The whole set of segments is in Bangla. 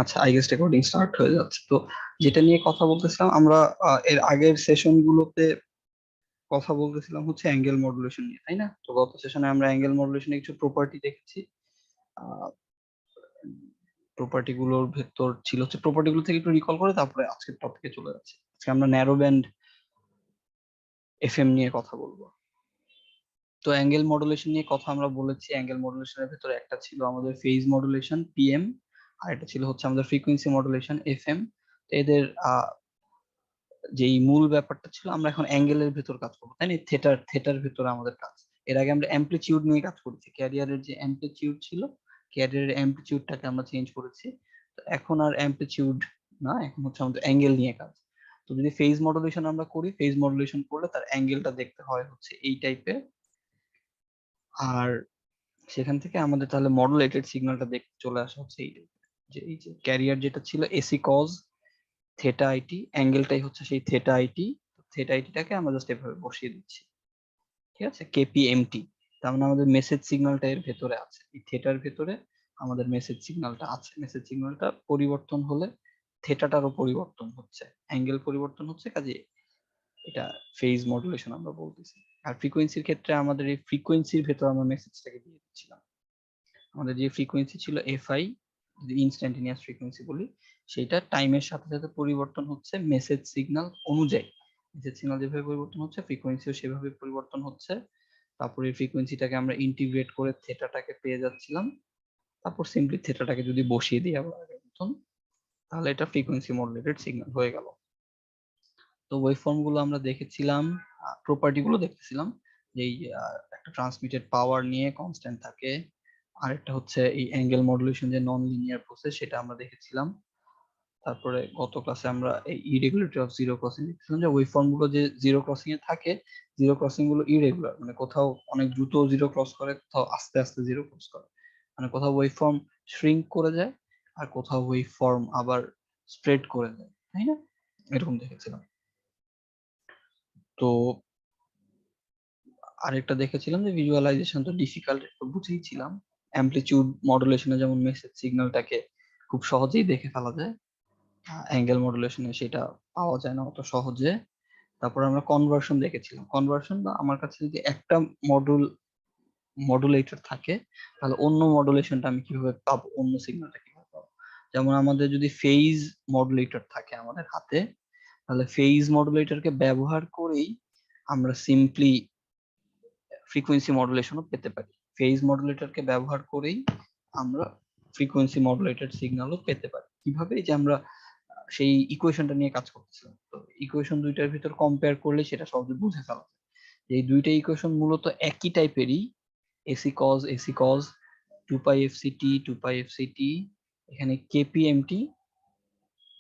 আচ্ছা, আই গেস রেকর্ডিং স্টার্ট হয়ে যাচ্ছে। তো যেটা নিয়ে কথা বলতেছিলাম আমরা, এর আগের সেশন গুলোতে কথা বলতেছিলাম হচ্ছে অ্যাঙ্গেল মডুলেশন নিয়ে, তাই না? তো গত সেশনে আমরা অ্যাঙ্গেল মডুলেশনের কিছু প্রপার্টি দেখেছি। প্রপার্টি গুলোর ভেতর ছিল হচ্ছে, প্রপার্টি গুলো থেকে একটু রিকল করে তারপরে আজকের টপিকে চলে যাচ্ছি। আজকে আমরা ন্যারো ব্যান্ড এফএম নিয়ে কথা বলবো। তো অ্যাঙ্গেল মডুলেশন নিয়ে কথা আমরা বলেছি। অ্যাঙ্গেল মডুলেশনের ভেতরে একটা ছিল আমাদের ফেজ মডুলেশন পিএম, আর একটা ছিল হচ্ছে আমাদের ফ্রিকোয়েন্সি মডুলেশন এফএম। তো এদের যেই মূল ব্যাপারটা ছিল, আমরা এখন অ্যাঙ্গেলের ভেতর কাজ করবো, তাই না? থেটার ভেতরে আমাদের কাজ। এর আগে আমরা অ্যামপ্লিচিউড নিয়ে কাজ করেছি, ক্যারিয়ারের যে অ্যামপ্লিচিউড ছিল, ক্যারিয়ারের অ্যামপ্লিচিউডটাকে আমরা চেঞ্জ করেছি। তো এখন আর অ্যামপ্লিচিউড না, এখন হচ্ছে আমাদের অ্যাঙ্গেল নিয়ে কাজ। তো যদি ফেজ মডুলেশন আমরা করি, ফেজ মডুলেশন করলে তার অ্যাঙ্গেলটা দেখতে হয় হচ্ছে এই টাইপের। আর সেখান থেকে আমাদের তাহলে মডুলেটেড সিগন্যালটা দেখতে চলে আসা হচ্ছে এই টাইপের, যে এই যে ক্যারিয়ার যেটা ছিল এসি কজ থেটা আইটি, অ্যাঙ্গেলটাই হচ্ছে সেই থেটা আইটি। থেটা আইটিটাকে আমরা জাস্ট এভাবে বসিয়ে দিচ্ছি, ঠিক আছে? কেপিএমটি। তার মানে আমাদের মেসেজ সিগন্যালটা এর ভেতরে আছে, এই থেটার ভেতরে আমাদের মেসেজ সিগন্যালটা আছে। মেসেজ সিগন্যালটা পরিবর্তন হলে থেটাটারও পরিবর্তন হচ্ছে, অ্যাঙ্গেল পরিবর্তন হচ্ছে, কাজে এটা ফেজ মডুলেশন আমরা বলতেছি। আর ফ্রিকোয়েন্সির ক্ষেত্রে আমাদের এই ফ্রিকোয়েন্সির ভেতর আমরা মেসেজটাকে দিয়ে দিচ্ছিলাম। আমাদের যে ফ্রিকোয়েন্সি ছিল এফআই, যদি ইনস্ট্যান্টেনিয়াস ফ্রিকোয়েন্সি বলি, সেটা টাইমের সাথে সাথে পরিবর্তন হচ্ছে মেসেজ সিগন্যাল অনুযায়ী। মেসেজ সিগন্যাল যেভাবে পরিবর্তন হচ্ছে, ফ্রিকোয়েন্সিও সেভাবে পরিবর্তন হচ্ছে। তারপরে এই ফ্রিকোয়েন্সিটাকে আমরা ইন্টিগ্রেট করে থেটাটাকে পেয়ে যাচ্ছিলাম। তারপর সিম্পলি থেটাটাকে যদি বসিয়ে দিই আবার আগের মতন, তাহলে এটা ফ্রিকোয়েন্সি মডুলেটেড সিগন্যাল হয়ে গেল। তো ওয়েভফর্ম গুলো আমরা দেখেছিলাম, প্রপার্টি গুলো দেখতেছিলাম, যে এই একটা ট্রান্সমিটেড পাওয়ার নিয়ে কনস্ট্যান্ট থাকে, আর একটা হচ্ছে এই অ্যাঙ্গেল মডুলেশন যে নন লিনিয়ার প্রসেস, সেটা আমরা দেখেছিলাম। তারপরে গত ক্লাসে আমরা এই ইরেগুলারিটি অফ জিরো ক্রসিং দেখেছিলাম, যে ওয়েভফর্ম গুলো যে জিরো ক্রসিং এ থাকে, জিরো ক্রসিং গুলো ইরেগুলার, মানে কোথাও অনেক দ্রুত জিরো ক্রস করে, কোথাও আস্তে আস্তে জিরো ক্রস করে। মানে কোথাও ওয়েভফর্ম শ্রিঙ্ক করে যায়, আর কোথাও ওয়েভফর্ম আবার স্প্রেড করে যায়, তাই না? এরকম দেখেছিলাম। তো আরেকটা দেখেছিলাম যে ভিজুয়ালাইজেশন তো ডিফিকাল্ট, একটু বুঝেইছিলাম। অ্যামপ্লিটিউড মডুলেশনে যেমন মেসেজ সিগন্যালটাকে খুব সহজেই দেখে ফেলা যায়, অ্যাঙ্গেল মডুলেশনে সেটা পাওয়া যায় না অত সহজে। তারপর আমরা কনভার্সন দেখেছিলাম। কনভার্সন বা আমার কাছে যদি একটা মডুলেটর থাকে, তাহলে অন্য মডুলেশনটা আমি কিভাবে পাবো, অন্য সিগন্যালটা কিভাবে পাবো। যেমন আমাদের যদি ফেজ মডুলেটর থাকে আমাদের হাতে, তাহলে ফেজ মডুলেটরকে ব্যবহার করেই আমরা সিম্পলি ফ্রিকোয়েন্সি মডুলেশনও পেতে পারি। ফেজ মডুলেটরকে ব্যবহার করেই আমরা ফ্রিকোয়েন্সি মডুলেটেড সিগন্যালও পেতে পারি। কিভাবে? যে আমরা সেই ইকুয়েশনটা নিয়ে কাজ করতেছিলাম, তো ইকুয়েশন দুইটার ভিতর কম্পেয়ার করলে সেটা সহজে বুঝে ফেলা যায়। এই দুইটা ইকুয়েশন মূলত একই টাইপেরই, এসি কজ 2 পাই এফসিটি 2 পাই এফসিটি, এখানে কেপিএমটি,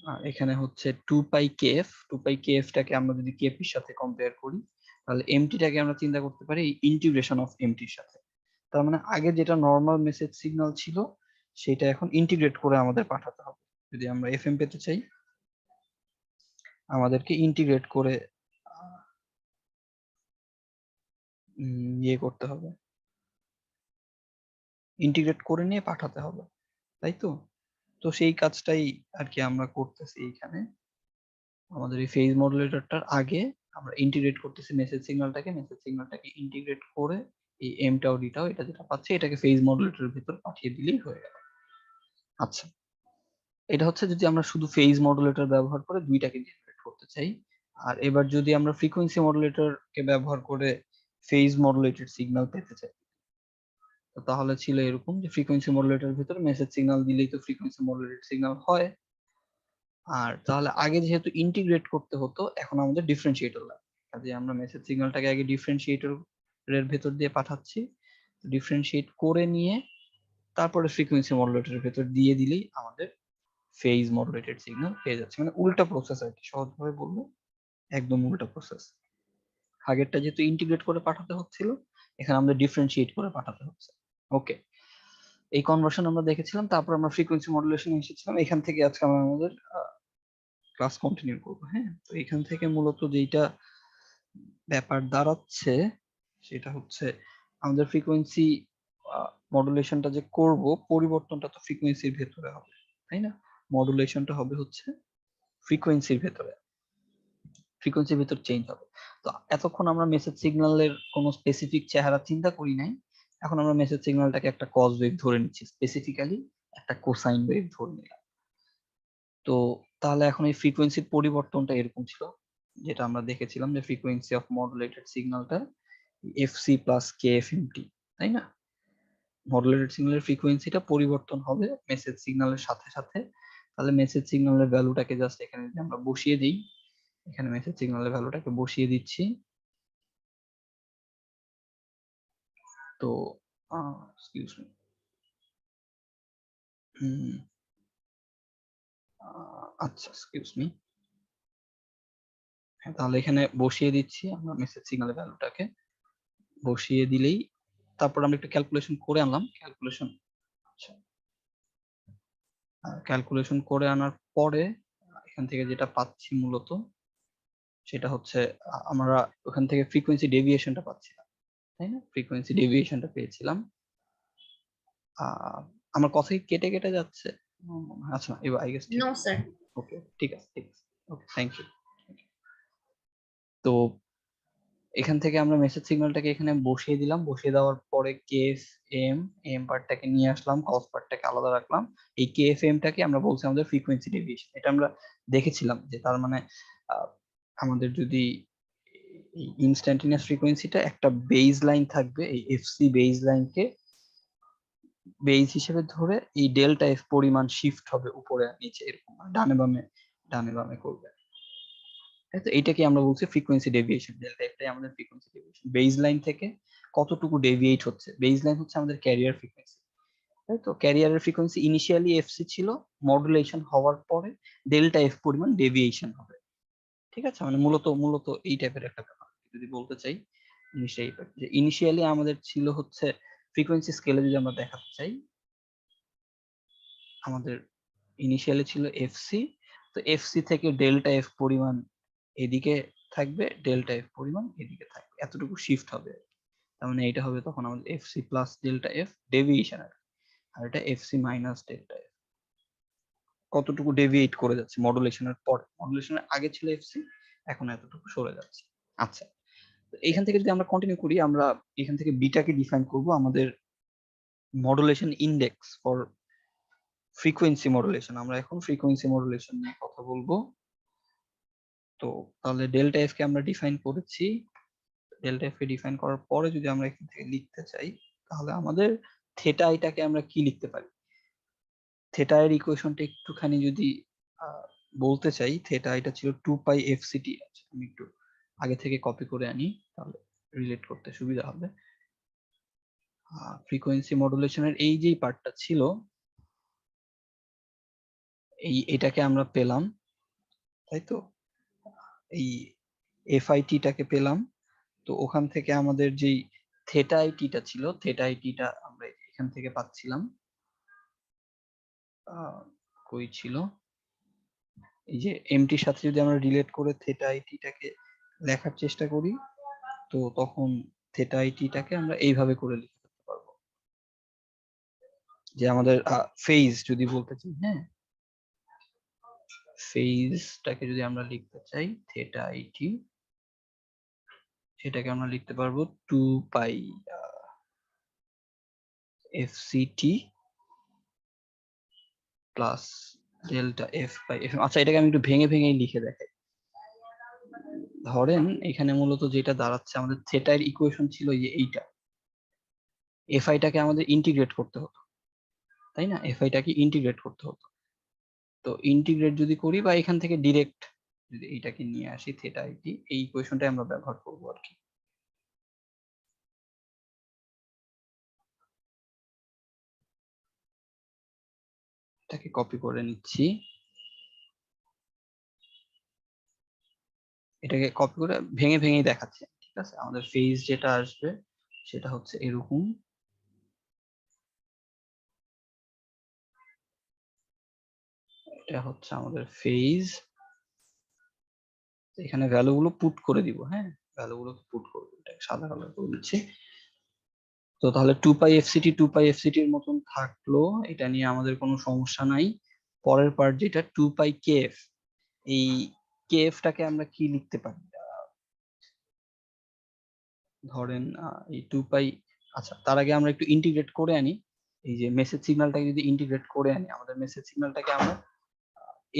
আর এখানে হচ্ছে 2 পাই কেএফ। 2 পাই কেএফটাকে আমরা যদি কেপির সাথে কম্পেয়ার করি, তাহলে এমটিটাকে আমরা চিন্তা করতে পারি ইন্টিগ্রেশন অফ এমটির সাথে। তার মানে আগে যেটা নর্মাল মেসেজ সিগন্যাল ছিল, সেটা এখন ইন্টিগ্রেট করে আমাদের পাঠাতে হবে। যদি আমরা এফএম পেতে চাই, আমাদেরকে ইন্টিগ্রেট করে ইয়ে করতে হবে, ইন্টিগ্রেট করে নিয়ে পাঠাতে হবে, তাই তো? তো সেই কাজটাই আর কি আমরা করতেছি এইখানে। আমাদের এই ফেজ মডুলেটরটার আগে আমরা ইন্টিগ্রেট করতেছি মেসেজ সিগন্যালটাকে ইন্টিগ্রেট করে এই এমটাও ডিটাও এটা যেটা পাচ্ছি, এটাকে ফেজ মডুলেটরের ভিতর পাঠিয়ে দিলেই হয়ে গেল। আচ্ছা, এটা হচ্ছে যদি আমরা শুধু ফেজ মডুলেটর ব্যবহার করে দুইটাকে জেনারেট করতে চাই। আর এবার যদি আমরা ফ্রিকোয়েন্সি মডুলেটরকে ব্যবহার করে ফেজ মডুলেটেড সিগন্যাল পেতে চাই, তো তাহলে ছিল এরকম যে ফ্রিকোয়েন্সি মডুলেটরের ভিতরে মেসেজ সিগন্যাল দিলেই তো ফ্রিকোয়েন্সি মডুলেটেড সিগন্যাল হয়। আর তাহলে আগে যেহেতু ইন্টিগ্রেট করতে হতো, এখন আমাদের ডিফারেন্সিয়েটর লাগে, কাজে আমরা মেসেজ সিগন্যালটাকে আগে ডিফারেন্সিয়েটর এর ভেতর দিয়ে পাঠাচ্ছি। ডিফারেন্সিয়েট করে নিয়ে তারপরে ফ্রিকোয়েন্সি মডুলেটরের ভেতর দিয়ে দিলেই আমাদের ফেজ মডুলেটেড সিগন্যাল পেয়ে যাচ্ছে। মানে উল্টা প্রসেস আর কি, সহজভাবে বলবো একদম উল্টা প্রসেস। আগেরটা যেহেতু ইন্টিগ্রেট করে পাঠাতে হচ্ছিল, এখানে আমাদের ডিফারেন্সিয়েট করে পাঠাতে হচ্ছে। ওকে, এই কনভার্সন আমরা দেখেছিলাম। তারপর আমরা ফ্রিকোয়েন্সি মডুলেশন এসেছিলাম। এখান থেকে আজকে আমরা আমাদের ক্লাস কন্টিনিউ করবো। হ্যাঁ, তো এখান থেকে মূলত যেটা ব্যাপার দাঁড়াচ্ছে, সেটা হচ্ছে আমাদের ফ্রিকোয়েন্সি মডুলেশনটা যে করব, পরিবর্তনটা তো ফ্রিকোয়েন্সির ভেতরে হবে, তাই না? মডুলেশনটা হবে হচ্ছে ফ্রিকোয়েন্সির ভেতরে, ফ্রিকোয়েন্সির ভেতর চেঞ্জ হবে। তো এতক্ষণ আমরা মেসেজ সিগন্যালের কোনো স্পেসিফিক চেহারা চিন্তা করি নাই, এখন আমরা মেসেজ সিগন্যালটাকে একটা কজ ওয়েভ ধরে নিচ্ছি, স্পেসিফিক্যালি একটা কোসাইন ওয়েভ ধরে নিলাম। তো তাহলে এখন এই ফ্রিকোয়েন্সির পরিবর্তনটা এরকম ছিল, যেটা আমরা দেখেছিলাম যে ফ্রিকোয়েন্সি অফ মডুলেটেড সিগন্যালটা FC plus K F M T, তাই না? মডুলেটেড সিগন্যালের ফ্রিকোয়েন্সিটা পরিবর্তন হবে মেসেজ সিগন্যালের সাথে সাথে। তাহলে মেসেজ সিগন্যালের ভ্যালুটাকে জাস্ট এখানে যদি আমরা বসিয়ে দিই, এখানে মেসেজ সিগন্যালের ভ্যালুটাকে বসিয়ে দিচ্ছি। তো এক্সকিউজ মি, আচ্ছা এক্সকিউজ মি, তাহলে এখানে বসিয়ে দিচ্ছি আমরা মেসেজ সিগন্যালের ভ্যালুটাকে, বসিয়ে দিলেই তারপর আমরা একটু ক্যালকুলেশন করে আনলাম, ক্যালকুলেশন, আচ্ছা ক্যালকুলেশন করে আনার পরে এখান থেকে যেটা পাচ্ছি মূলত সেটা হচ্ছে আমরা ওখান থেকে ফ্রিকোয়েন্সি ডেভিয়েশনটা পাচ্ছিলাম, তাই না? ফ্রিকোয়েন্সি ডেভিয়েশনটা পেয়েছিলাম। আমার কথাই কেটে কেটে যাচ্ছে? আচ্ছা এবার আই গেস নো স্যার। ওকে ঠিক আছে, ঠিক আছে, ওকে থ্যাংক ইউ। তো এখান থেকে আমরা মেসেজ সিগন্যালটাকে এখানে বসিয়ে দিলাম, বসিয়ে দেওয়ার পরে কেএফ এম, এম পার্টটাকে নিয়ে আসলাম, কস পার্টটাকে আলাদা রাখলাম। এই কেএফ এমটাকে আমরা বলছি আমাদের ফ্রিকোয়েন্সি ডেভিয়েশন। এটা আমরা দেখেছিলাম যে তার মানে আমাদের যদি ইনস্ট্যান্টিনিয়াস ফ্রিকোয়েন্সিটা একটা বেজ লাইন থাকবে, এই এফসি বেজ লাইনকে বেজ হিসেবে ধরে এই ডেল্টা এফ পরিমাণ শিফট হবে উপরে নিচে, এরকম ডানে বামে ডানে বামে করবে। তো এটাকে আমরা বলছি ফ্রিকোয়েন্সি ডেভিয়েশন। ডেল্টা এফটাই আমাদের ফ্রিকোয়েন্সি ডেভিয়েশন, বেজ লাইন থেকে কতটুকু ডেভিয়েট হচ্ছে। বেজ লাইন হচ্ছে আমাদের ক্যারিয়ার ফ্রিকোয়েন্সি, তাই তো? ক্যারিয়ারের ফ্রিকোয়েন্সি ইনিশিয়ালি এফসি ছিল, মডুলেশন হওয়ার পরে ডেল্টা এফ পরিমাণ ডেভিয়েশন হবে, ঠিক আছে? মানে মূলত মূলত এই টাইপের একটা ব্যাপার যদি বলতে চাই জিনিসটা, এই যে ইনিশিয়ালি আমাদের ছিল হচ্ছে ফ্রিকোয়েন্সি স্কেলে যদি আমরা দেখাতে চাই, আমাদের ইনিশিয়ালি ছিল এফসি, তো এফসি থেকে ডেল্টা এফ পরিমাণ এদিকে থাকবে, ডেল্টা এফ পরিমাণ এদিকে থাকবে, এতটুকু শিফট হবে। তার মানে এটা হবে তখন আমাদের FC plus delta F deviation, আর এটা এফসি মাইনাস ডেল্টা এফ কতটুকু ডেভিয়েট করে যাচ্ছে মডুলেশনের পর। মডুলেশনের আগে ছিল এফসি, এখন এতটুকু সরে যাচ্ছে। আচ্ছা, তো এইখান থেকে যদি আমরা কন্টিনিউ করি, আমরা এখান থেকে বিটাকে ডিফাইন করব আমাদের modulation index for frequency modulation. আমরা এখন ফ্রিকোয়েন্সি মডুলেশন নিয়ে কথা বলবো। তো তাহলে ডেল্টা এফ কে আমরা ডিফাইন করেছি, ডেল্টা এফ কে ডিফাইন করার পরে যদি আমরা এখান থেকে লিখতে চাই, তাহলে আমাদের থেটা এটাকে আমরা কি লিখতে পারি? থেটা এর ইকুয়েশনটা একটুখানি যদি বলতে চাই, থেটা এটা ছিল 2 পাই এফসিটি। আমি একটু আগে থেকে কপি করে আনি, তাহলে রিলেট করতে সুবিধা হবে। ফ্রিকোয়েন্সি মডুলেশনের এই যে পার্টটা ছিল, এটাকে আমরা পেলাম, তাই তো? এই এফআইটিটাকে পেলাম। তো ওখান থেকে আমাদের যেই থেটা আইটিটা ছিল, থেটা আইটিটা আমরা এখান থেকে পাচ্ছিলাম। কই ছিল? এই যে এমটির সাথে যদি আমরা রিলেট করে থেটা আইটিটাকে লেখার চেষ্টা করি, তো তখন থেটা আইটিটাকে আমরা এইভাবে করে লিখতে পারবো যে আমাদের ফেজ যদি বলতে চাই, হ্যাঁ, ফেজটাকে যদি আমরা লিখতে চাই থেটা আইটি, সেটাকে আমরা লিখতে পারবো 2 pi FCT plus delta F by F. আচ্ছা, এটাকে আমি একটু ভেঙে ভেঙে লিখে দেখাই। ধরেন এখানে মূলত যেটা দাঁড়াচ্ছে, আমাদের থেটার ইকুয়েশন ছিল যে এইটা, এফআইটাকে আমাদের ইন্টিগ্রেট করতে হতো, তাই না? এফআইটাকে ইন্টিগ্রেট করতে হতো। তো ইন্টিগ্রেট যদি করি বা এখান থেকে ডিরেক্ট যদি এইটাকে নিয়ে আসি, থেটা আইটি, এই ইকুয়েশনটাই আমরা ব্যবহার করবো আর কি। এটাকে কপি করে নিচ্ছি, এটাকে কপি করে ভেঙে ভেঙেই দেখাচ্ছি, ঠিক আছে? আমাদের ফেজ যেটা আসবে সেটা হচ্ছে এরকম। এটা হচ্ছে আমাদের ফেজ, এখানে ভ্যালু গুলো পুট করে দিব, হ্যাঁ, ভ্যালু গুলো পুট করবো, এটাকে সাদা কালার করে দিচ্ছি। তো তাহলে 2 পাই এফসিটি 2 পাই এফসিটির মতন থাকলো, এটা নিয়ে আমাদের কোনো সমস্যা নাই। পরের পার্ট যেটা 2 পাই কেএফ, এই কেএফটাকে আমরা কি লিখতে পারি? ধরেন এই 2 পাই, আচ্ছা তার আগে আমরা একটু ইন্টিগ্রেট করে আনি। এই যে মেসেজ সিগন্যালটাকে যদি ইন্টিগ্রেট করে আনি, আমাদের মেসেজ সিগন্যালটাকে আমরা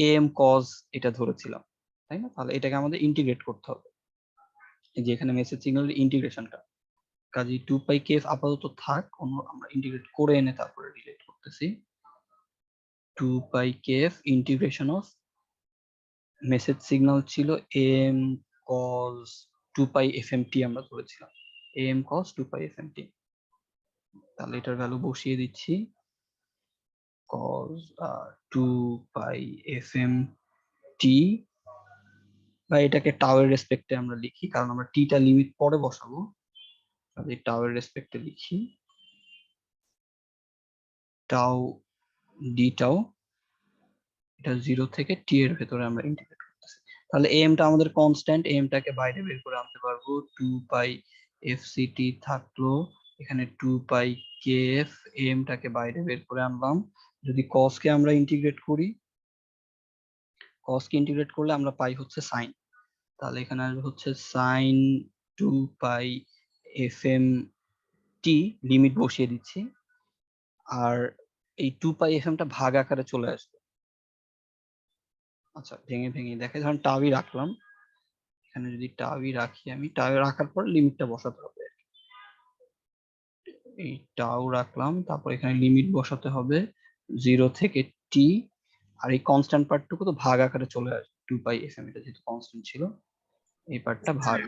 এম কজ এটা ধরেছিলাম, তাই না? তাহলে এটাকে আমাদের ইন্টিগ্রেট করতে হবে, এই যে এখানে মেসেজ সিগন্যাল ইন্টিগ্রেশনটা। কাজেই 2 পাই কেএফ আপাতত থাক, আমরা ইন্টিগ্রেট করে এনে তারপরে রিলেট করতেছি। 2 pi KF integration of message signal ছিল এম কজ 2 পাই এফএমটি আমরা ধরেছিলাম, এম কজ 2 পাই এফএমটি। তাহলে এটার ভ্যালু বসিয়ে দিচ্ছি, cos 2 পাই fmt, বা এটাকে টাও এর রেসপেক্টে আমরা লিখি, কারণ আমরা টিটা লিমিট পরে বসাবো, তাহলে টাও এর রেসপেক্টে লিখি টাও ডি টাও, এটা 0 থেকে টি এর ভেতরে আমরা ইন্টিগ্রেট করতেছি। তাহলে এম টা আমাদের কনস্ট্যান্ট, এম টাকে বাইরে বের করে আনতে পারবো, 2 পাই এফসিটি থাকলো, এখানে 2 পাই কেএফ, এম টাকে বাইরে বের করে আনলাম। যদি কস কে আমরা ইন্টিগ্রেট করি, কস কে ইন্টিগ্রেট করলে আমরা পাই হচ্ছে সাইন, তাহলে এখানে আসবে হচ্ছে সাইন 2 পাই এফ এম টি, লিমিট বসিয়ে দিচ্ছি। আর এই 2 পাই এফ এমটা ভাগ আকারে চলে আসবে। আচ্ছা ভেঙে ভেঙে দেখে, ধরেন টাউই রাখলাম, এখানে যদি টাউই রাখি, আমি টাউ রাখার পর লিমিটটা বসাতে হবে, এই টাউ রাখলাম, তারপর এখানে লিমিট বসাতে হবে 0 থেকে টি, আর এই কনস্ট্যান্ট পার্টটুকু তো ভাগ আকারে চলে আসবে, 2 পাই এফ এম, এটা যেহেতু কনস্ট্যান্ট ছিল, এই পার্টটা ভাগ।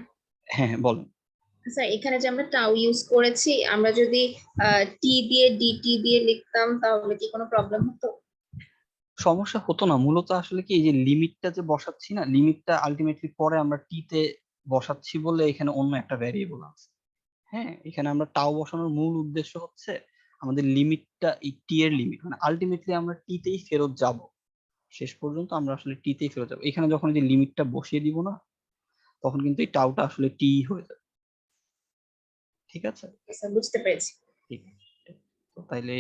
হ্যাঁ বলেন। স্যার এখানে যে আমরা টাউ ইউজ করেছি, আমরা যদি টি দিয়ে ডিটি দিয়ে লিখতাম তাহলে কি কোনো প্রবলেম হতো? সমস্যা হতো না, মূলত আসলে কি এই যে লিমিটটা যে বসাচ্ছি না, লিমিটটা আলটিমেটলি পরে আমরা টি তে বসাচ্ছি বলে এখানে অন্য একটা ভ্যারিয়েবল আছে। হ্যাঁ, এখানে আমরা টাও বসানোর মূল উদ্দেশ্য হচ্ছে আমাদের লিমিটটা, এই টি এর লিমিট, মানে আলটিমেটলি আমরা টি তেই ফেরত যাব, শেষ পর্যন্ত আমরা আসলে টি তেই ফেরত যাব। এখানে যখন এই যে লিমিটটা বসিয়ে দিব না, তখন কিন্তু এই টাউটা আসলে টি হয়ে যাবে। ঠিক আছে, স্যার বুঝতে পেরেছি। ঠিক। তো তাইলে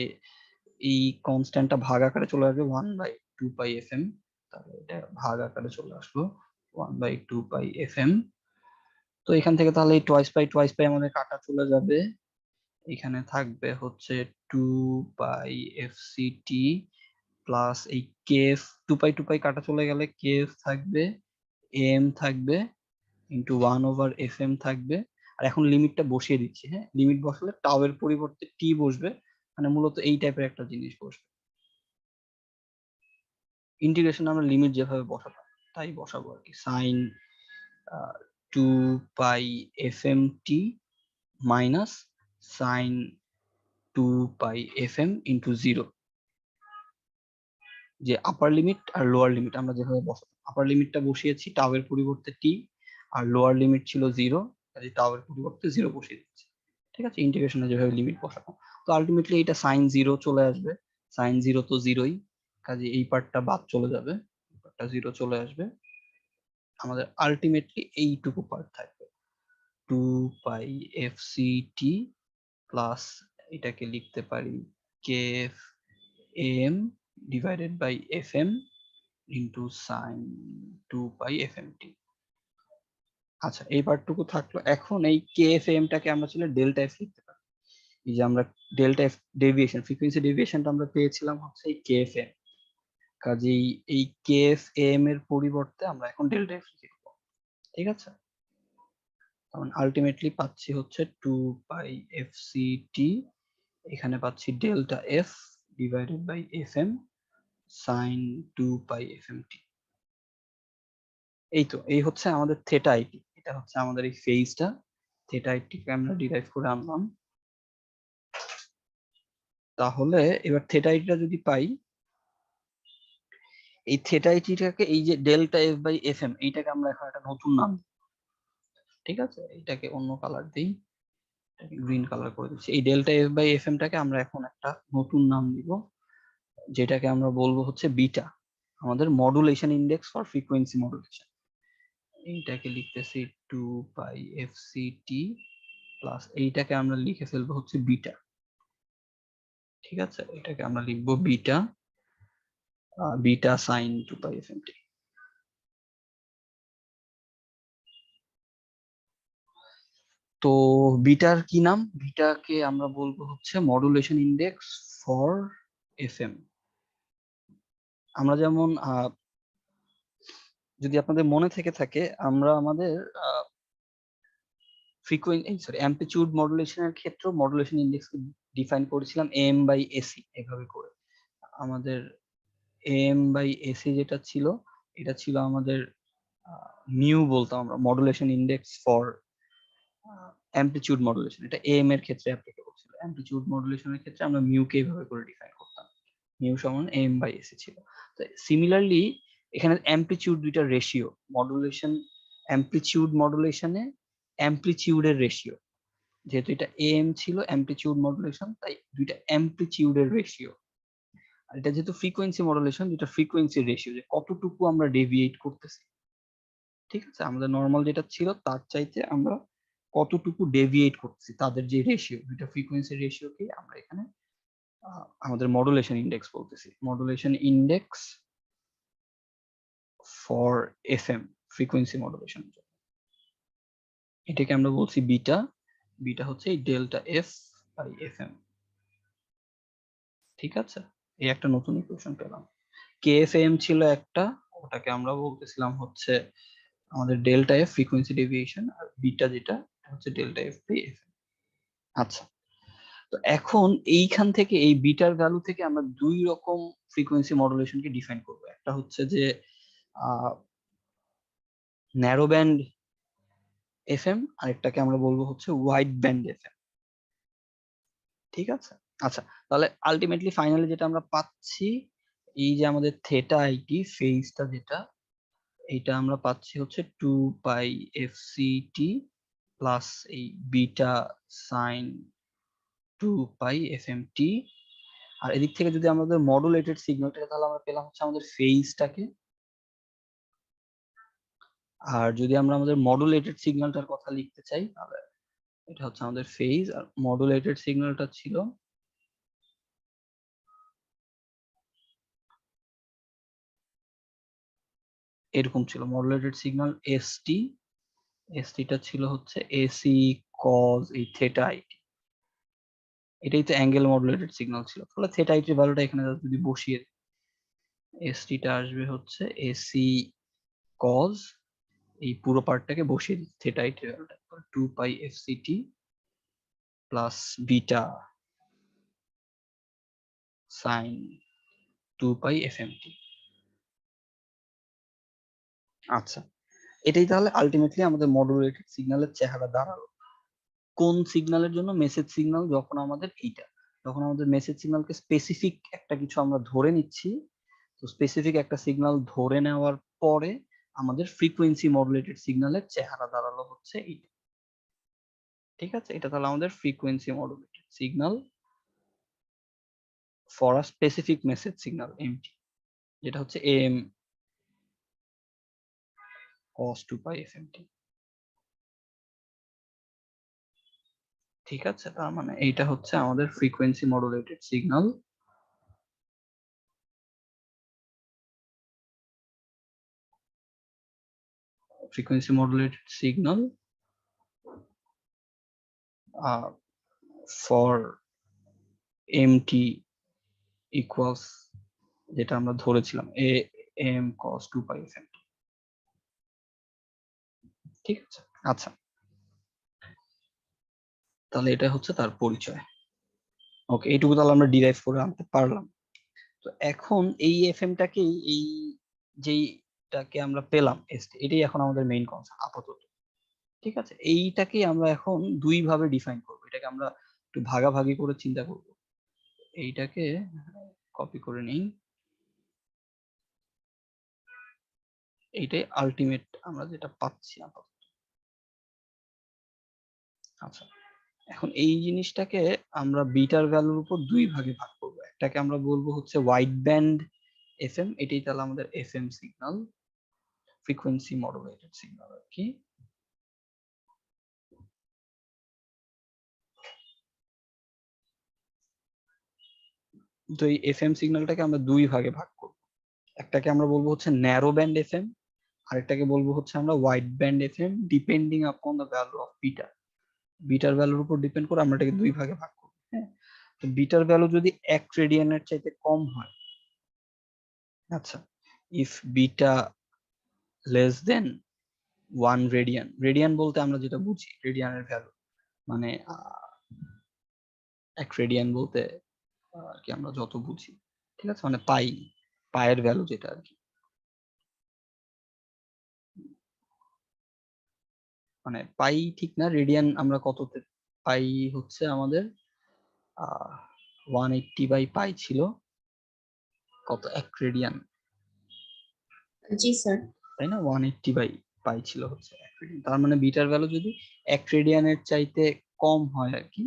এই কনস্ট্যান্টটা ভাগ আকারে চলে আসবে 1 বাই 2 পাই এফ এম, তাহলে এটা ভাগ আকারে চলে আসলো 1 বাই 2 পাই এফ এম। তো এখান থেকে তাহলে এই টোয়াইস পাই আমাদের কাটা চলে যাবে, এখানে থাকবে হচ্ছে 2 pi F C T plus এই কেএফ, 2 পাই কাটা চলে গেলে কেএফ থাকবে, এম থাকবে, ইন্টু 1 ওভার এফ এম থাকবে। আর এখন লিমিটটা বসিয়ে দিচ্ছি, হ্যাঁ লিমিট বসালে টাও এর পরিবর্তে টি বসবে, মানে মূলত এই টাইপের একটা জিনিস বসবে। ইন্টিগ্রেশন আমরা লিমিট যেভাবে বসাতাম তাই বসাবো আর কি, sine 2 pi F M T minus sine 2 pi F M into 0, যে আপার লিমিট আর লোয়ার লিমিট আমরা যেভাবে বসাতাম, আপার লিমিটটা বসিয়েছি টাও এর পরিবর্তে টি, আর লোয়ার লিমিট ছিল 0, কাজে টাও এর পরিবর্তে 0 বসিয়ে দিচ্ছি। ঠিক আছে, ইন্টিগ্রেশনে যেভাবে লিমিট বসাতাম। তো আলটিমেটলি এটা সাইন 0 চলে আসবে, সাইন 0 তো 0ই, কাজে এই পার্টটা বাদ চলে যাবে, এই পার্টটা 0 চলে আসবে, আমাদের আলটিমেটলি এইটুকু পার্ট থাকবে 2 pi F C T plus এটাকে লিখতে পারি K F M divided by F M into sine 2 pi F M T. আচ্ছা এই পার্টটুকু থাকলো, এখন এই কে এফ এম টাকে আমরা ছিল ডেল্টা এফ লিখতে পারি, এই যে আমরা ডেল্টা এফ ডেভিয়েশন, ফ্রিকোয়েন্সি ডেভিয়েশনটা আমরা পেয়েছিলাম হচ্ছে এই কে এফ এম, কাজেই এই কে এফ এম এর পরিবর্তে আমরা এখন ডেল্টা এফ লিখব। ঠিক আছে, তখন আলটিমেটলি পাচ্ছি হচ্ছে 2 পাই এফ সি টি, এখানে পাচ্ছি delta F divided by F M sine 2 pi F M T. এই তো, এই হচ্ছে আমাদের থেটা আইটি, এটা হচ্ছে আমাদের এই ফেজটা, থেটা আইটিকে আমরা ডিরাইভ করে আনলাম। তাহলে এবার থেটা আইটিটা যদি পাই, এই থেটা আইটিটাকে, এই যে delta F by F M, এইটাকে আমরা এখন একটা নতুন নাম, ঠিক আছে এটাকে অন্য কালার দিই, গ্রিন কালার করে দিচ্ছি। এই delta F by F M টাকে আমরা এখন একটা নতুন নাম দিব, যেটাকে আমরা বলবো হচ্ছে বিটা, আমাদের modulation index for frequency modulation. এইটাকে লিখতেছি 2 pi F C T plus এইটাকে আমরা লিখে ফেলবো হচ্ছে বিটা। ঠিক আছে, এটাকে আমরা লিখবো বিটা, বিটা সাইন 2 পাই এফএমটি। তো বিটার কি নাম? বিটাকে আমরা বলবো হচ্ছে মডুলেশন ইন্ডেক্স ফর এফএম। আমরা যেমন যদি আপনাদের মনে থেকে থাকে, আমরা আমাদের অ্যামপ্লিটিউড মডুলেশনের ক্ষেত্রে মডুলেশন ইন্ডেক্সকে ডিফাইন করেছিলাম এম বাই এসি এভাবে করে। আমাদের এম বাই এসি যেটা ছিল, এটা ছিল আমাদের মিউ বলতাম আমরা, modulation index for amplitude modulation. এটা এম এর ক্ষেত্রে অ্যাপ্লিকেবল ছিল। অ্যামপ্লিটিউড মডুলেশনের ক্ষেত্রে আমরা মিউকে এইভাবে করে ডিফাইন করতাম, মিউ সমান এম বাই এসি ছিল। তো সিমিলারলি এখানে অ্যামপ্লিটিউড দুইটা রেশিও, মডুলেশন অ্যামপ্লিটিউড মডুলেশনে অ্যামপ্লিটিউডের রেশিও, যেহেতু এটা এম ছিল অ্যামপ্লিটিউড মডুলেশন, তাই দুইটা অ্যামপ্লিটিউডের রেশিও। আর এটা যেহেতু ফ্রিকোয়েন্সি মডুলেশন, দুইটা ফ্রিকোয়েন্সির রেশিও, যে কতটুকু আমরা ডেভিয়েট করতেছি। ঠিক আছে, আমাদের নর্মাল যেটা ছিল তার চাইতে আমরা কতটুকু ডেভিয়েট করতেছি, তাদের যে রেশিও, দুইটা ফ্রিকোয়েন্সির রেশিওকে আমরা এখানে আমাদের মডুলেশন ইন্ডেক্স বলতেছি। Modulation index for FM, frequency modulation, এটাকে আমরা বলছি বিটা। বিটা হচ্ছে এই ডেল্টা এফ বাই এফএম। ঠিক আছে, এই একটা নতুন ইকুয়েশন পেলাম। কেএফএম ছিল একটা, ওটাকে আমরা বলতেছিলাম হচ্ছে আমাদের ডেল্টা এফ ফ্রিকোয়েন্সি ডেভিয়েশন, আর বিটা যেটা হচ্ছে ডেল্টা এফ বাই এফএম। আচ্ছা, তো এখন এইখান থেকে এই বিটার ভ্যালু থেকে আমরা দুই রকম ফ্রিকোয়েন্সি মডুলেশনকে ডিফাইন করব। একটা হচ্ছে যে ন্যারো ব্যান্ড এফএম, আরেকটাকে আমরা বলবো হচ্ছে ওয়াইড ব্যান্ড এফএম। ঠিক আছে, আচ্ছা, তাহলে আলটিমেটলি ফাইনালি যেটা আমরা পাচ্ছি, এই যে আমাদের থেটা আইটি ফেজটা যেটা, এইটা আমরা পাচ্ছি হচ্ছে 2 পাই এফসিটি প্লাস এই বিটা সাইন 2 পাই এফএমটি। আর এদিক থেকে যদি আমাদের মডুলেটেড সিগন্যালটা, তাহলে আমরা পেলাম হচ্ছে আমাদের ফেজটাকে। আর যদি আমরা আমাদের মডুলেটেড সিগন্যালটার কথা লিখতে চাই, তাহলে এটা হচ্ছে আমাদের ফেজ, আর মডুলেটেড সিগন্যালটা ছিল এরকম ছিল। মডুলেটেড সিগন্যাল এসটি, এসটিটা ছিল হচ্ছে এসি কজ এই থেটা আইটি। এটাই তো অ্যাঙ্গেল মডুলেটেড সিগন্যাল ছিল। তাহলে থেটা আইটির ভ্যালুটা এখানে যদি বসিয়ে এসটিটা আসবে হচ্ছে এসি কজ, এই পুরো পার্টটাকে বসিয়ে দিই থেটা আইটির ভ্যালুটা 2 pi FCT plus beta sign 2 pi এফএমটি। আচ্ছা, এটাই তাহলে আলটিমেটলি আমাদের মডুলেটেড সিগন্যালের চেহারা দাঁড়ালো। কোন সিগন্যালের জন্য? Message signal. যখন আমাদের এইটা, যখন আমাদের মেসেজ সিগন্যালকে স্পেসিফিক একটা কিছু আমরা ধরে নিচ্ছি, তো স্পেসিফিক একটা সিগন্যাল ধরে নেওয়ার পরে আমাদের ফ্রিকোয়েন্সি মডুলেটেড সিগন্যালের চেহারা দাঁড়ালো হচ্ছে এইটা। ঠিক আছে, এটা তাহলে আমাদের frequency modulated signal for a specific message signal M T, যেটা হচ্ছে এম cos 2 পাই এফএমটি। ঠিক আছে, তার মানে এইটা হচ্ছে আমাদের frequency modulated signal. Frequency modulated signal for M T equals, যেটা আমরা ধরেছিলাম এ এম cos 2 পাই এফএমটি। ঠিক আছে, আচ্ছা, তাহলে এটা হচ্ছে তার পরিচয়। ওকে, এইটুকু তাহলে আমরা ডিরাইভ করে আনতে পারলাম। তো এখন এই এফএমটাকেই, এই যেইটাকে আমরা পেলাম এটাই এখন আমাদের মেইন কনসেপ্ট আপাতত। ঠিক আছে, এইটাকেই আমরা এখন দুই ভাবে ডিফাইন করব। এটাকে আমরা একটু ভাগাভাগি করে চিন্তা করব। এইটাকে কপি করে নিই, এইটাই আলটিমেট আমরা যেটা পাচ্ছি আপাতত। আচ্ছা, এখন এই জিনিসটাকে আমরা বিটার ভ্যালুর উপর দুই ভাগে ভাগ করব। একটাকে আমরা বলবো হচ্ছে ওয়াইড ব্যান্ড এফএম, এটাই তাহলে আমাদের FM signal, frequency modulated signal আর কি। তো এই এফএম সিগন্যালটাকে আমরা দুই ভাগে ভাগ করব। একটাকে আমরা বলবো হচ্ছে ন্যারো ব্যান্ড এফএম, আরেকটাকে বলবো হচ্ছে আমরা wide band FM, depending upon the value of beta. Bitter ভ্যালুর উপর ডিপেন্ড করে আমরা এটাকে দুই ভাগে ভাগ করব। হ্যাঁ, তো বিটার ভ্যালু যদি 1 রেডিয়ানের চাইতে কম হয়, আচ্ছা, if beta less than 1 radian, radian বলতে আমরা যেটা বুঝি রেডিয়ানের ভ্যালু মানে 1 রেডিয়ান বলতে আর কি আমরা যত বুঝি, ঠিক আছে, মানে পায়ের ভ্যালু যেটা আর কি, মানে পাই ঠিক না, রেডিয়ান আমরা কততে পাই হচ্ছে আমাদের 180/পাই ছিল, কত 1 রেডিয়ান, জি স্যার। তাই না? 180/পাই ছিল হচ্ছে 1 রেডিয়ান। তার মানে বিটার ভ্যালু যদি 1 রেডিয়ানের চাইতে কম হয় আর কি,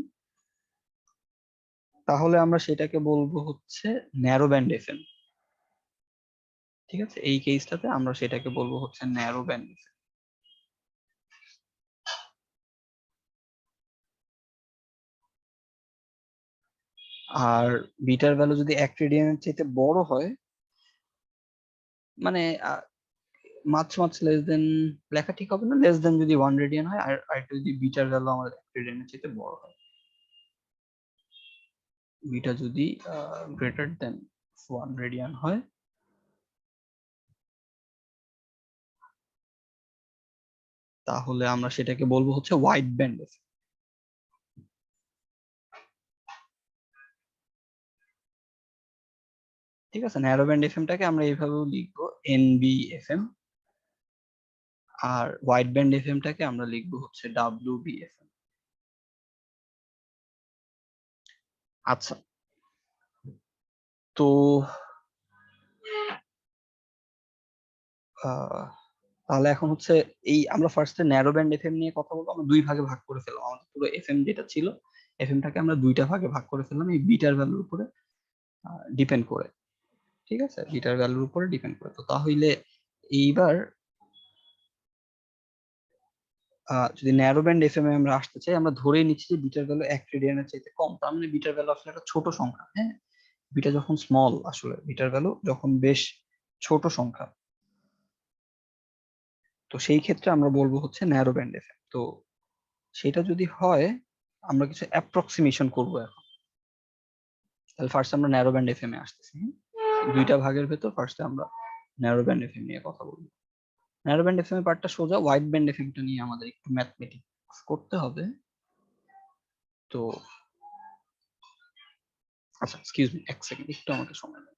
তাহলে আমরা সেটাকে বলবো হচ্ছে ন্যারো ব্যান্ড এফএম। ঠিক আছে, এই কেসটাতে আমরা সেটাকে বলবো হচ্ছে ন্যারো ব্যান্ড এফএম। আর বিটার ভ্যালু যদি 1 রেডিয়ানের চাইতে বড় হয়, মানে মাছ মাছ লেস দেন লেখা ঠিক হবে না, লেস দেন যদি 1 রেডিয়ান হয়, আর আরেকটা যদি বিটার ভ্যালু আমাদের 1 রেডিয়ানের চাইতে বড় হয়, বিটা যদি গ্রেটার দেন 1 রেডিয়ান হয়, তাহলে আমরা সেটাকে বলবো হচ্ছে ওয়াইড ব্যান্ড এফএম। ঠিক আছে, ন্যারো ব্যান্ড এফএমটাকে আমরা এইভাবেও লিখবো এনবিএফএম, আর ওয়াইড ব্যান্ড এফএমটাকে আমরা লিখবো হচ্ছে ডাব্লিউবিএফএম। আচ্ছা, তো তাহলে এখন হচ্ছে এই আমরা ফার্স্টে ন্যারো ব্যান্ড এফএম নিয়ে কথা বলবো। আমরা দুই ভাগে ভাগ করে ফেললাম আমাদের পুরো এফএম যেটা ছিল, এফএমটাকে আমরা দুইটা ভাগে ভাগ করে ফেললাম এই বিটার ভ্যালুর উপরে ডিপেন্ড করে। ঠিক আছে, বিটার ভ্যালুর উপরে ডিপেন্ড করে। তো তাহলে এইবার যদি ন্যারো ব্যান্ড এফএম এ আমরা আসতে চাই, আমরা ধরেই নিচ্ছি যে বিটার ভ্যালু 1 রেডিয়ানের চাইতে কম, তার মানে বিটার ভ্যালু আসলে একটা ছোট সংখ্যা। হ্যাঁ, বিটা যখন স্মল, আসলে বিটার ভ্যালু যখন বেশ ছোট সংখ্যা, তো সেই ক্ষেত্রে আমরা বলবো হচ্ছে ন্যারো ব্যান্ড এফএম। তো সেটা যদি হয়, আমরা কিছু অ্যাপ্রক্সিমেশন করবো এখন। তাহলে ফার্স্ট আমরা ন্যারো ব্যান্ড এফএম এ আসতেছি। দুইটা ভাগের ভেতর ফার্স্টে আমরা ন্যারো ব্যান্ড এফএম নিয়ে কথা বলবো। ন্যারো ব্যান্ড এফএম এর পার্টটা সোজা, ওয়াইড ব্যান্ড এফএমটা নিয়ে আমাদের একটু ম্যাথমেটিক্স করতে হবে। তো আচ্ছা, এক্সকিউজ মি, এক সেকেন্ড, একটু আমাকে সময় দেন।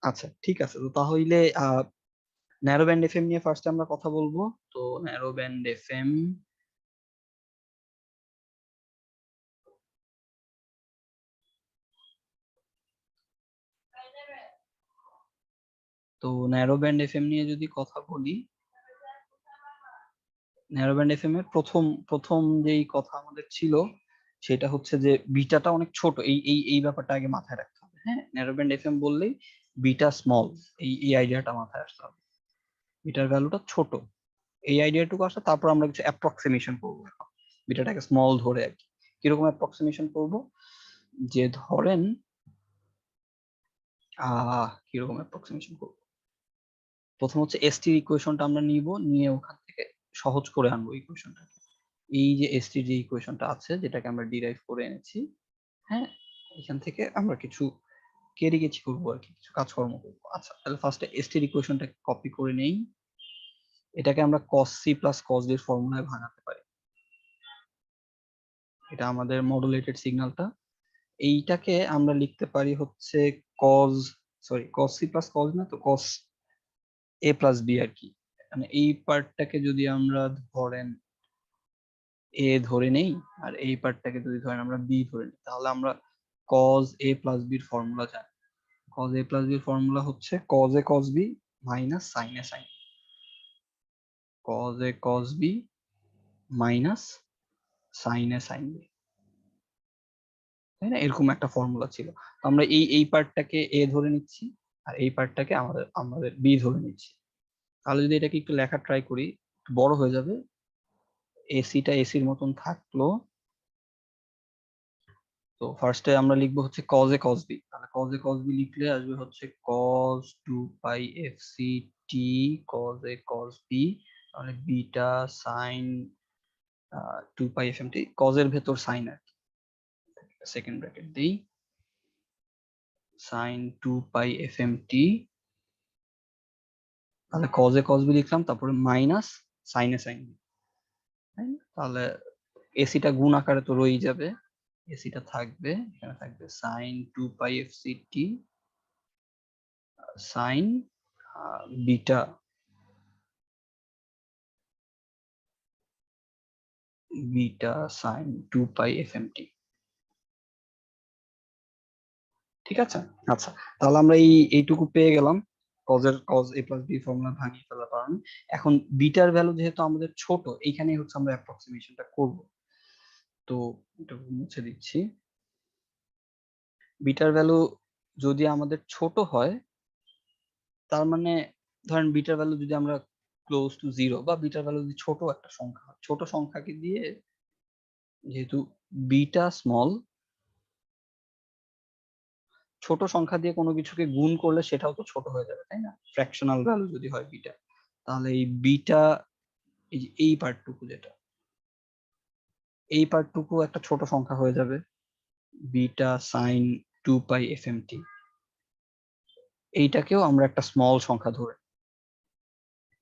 আচ্ছা, ঠিক আছে, তো তাহলে ন্যারো ব্যান্ড এফএম নিয়ে ফার্স্টে আমরা কথা বলবো। তো ন্যারো ব্যান্ড এফএম, তো ন্যারো ব্যান্ড এফএম নিয়ে যদি কথা বলি, ন্যারো ব্যান্ড এফএম এর প্রথম প্রথম যেই কথা আমাদের ছিল সেটা হচ্ছে যে বিটাটা অনেক ছোট, এই ব্যাপারটা আগে মাথায় রাখতে হবে। হ্যাঁ, ন্যারো ব্যান্ড এফএম বললেই বিটা স্মল, এই আইডিয়াটা মাথায় আসতে হবে, বিটার ভ্যালুটা ছোট, এই আইডিয়াটুকু আসলে তারপর আমরা কিছু অ্যাপ্রক্সিমেশন করবো এখন, বিটাটাকে স্মল ধরে আর কি। কিরকম অ্যাপ্রক্সিমেশন করব, যে ধরেন কিরকম অ্যাপ্রক্সিমেশন করব, প্রথম হচ্ছে এসটির ইকুয়েশনটা আমরা নিব, নিয়ে ওখান থেকে সহজ করে আনবো ইকুয়েশনটা। এই যে এসটির যে ইকুয়েশনটা আছে যেটাকে আমরা ডিরাইভ করে এনেছি, হ্যাঁ, এখান থেকে আমরা কিছু কেরিগেছি করবো আর কি, কিছু কাজকর্ম করবো। আচ্ছা, তাহলে ফার্স্টে এসটির ইকুয়েশনটাকে কপি করে নেই, এটাকে আমরা cos c plus cos d এর ফর্মুলায় ভাঙাতে পারি। এটা আমাদের মডুলেটেড সিগন্যালটা, এইটাকে আমরা লিখতে পারি হচ্ছে cos, sorry cos c plus cos না তো cos a প্লাস b আর কি। মানে এই পার্টটাকে যদি আমরা ধরেন a ধরে নেই আর এই পার্টটাকে যদি ধরেন আমরা b ধরে নিই, তাহলে আমরা cos a প্লাস b এর ফর্মুলা জানি। cos a প্লাস b এর ফর্মুলা হচ্ছে cos a cos b minus sin a sin b। cos a cos b minus sin a sin b, তাই না? এরকম একটা ফর্মুলা ছিল। তো আমরা এই পার্টটাকে a ধরে নিচ্ছি আর এই পার্টটাকে আমাদের আমাদের b ধরে নিচ্ছি। তাহলে যদি এটাকে একটু লেখা ট্রাই করি, একটু বড় হয়ে যাবে। এসিটা এসির মতন থাকলো। তো ফার্স্টে আমরা লিখবো হচ্ছে cos a cos b। তাহলে cos a cos b লিখলে আসবে হচ্ছে cos 2 pi f c t cos a cos b, তাহলে beta sin 2 pi f m t, cos এর ভেতর sin আর কি, সেকেন্ড ব্র্যাকেট দিই, sin 2 pi f m t, তাহলে cos a cos b লিখলাম, তারপরে minus sin a sin b, তাই না? তাহলে এসিটা গুণ আকারে তো রয়েই যাবে, এসিটা থাকবে, এখানে থাকবে sin 2 pi f c t sin beta beta sin 2 pi fmt। ঠিক আছে, আচ্ছা, তাহলে আমরা এইটুকু পেয়ে গেলাম। cos a plus b formula ভাঙিয়ে ফেলার কারণে এখন বিটার ভ্যালু যেহেতু আমাদের ছোট, এইখানেই হচ্ছে আমরা অ্যাপ্রক্সিমেশনটা করব। তো এটা মুছে দিচ্ছি। বিটার ভ্যালু যদি আমাদের ছোট হয়, তার মানে ধরেন বিটার ভ্যালু যদি আমরা ক্লোজ টু 0 বা বিটার ভ্যালু যদি ছোট একটা সংখ্যা, ছোট সংখ্যাকে দিয়ে, যেহেতু বিটা স্মল, ছোট সংখ্যা দিয়ে কোনো কিছুকে গুণ করলে সেটাও তো ছোট হয়ে যাবে, তাই না? ফ্র্যাকশনাল ভ্যালু যদি হয় বিটা, তাহলে এই বিটা, এই যে এই পার্টটুকু, যেটা এই পার্টটুকু একটা ছোট সংখ্যা হয়ে যাবে, বিটা সাইন 2 পাই এফএমটি। এইটাকেও আমরা একটা স্মল সংখ্যা ধরে,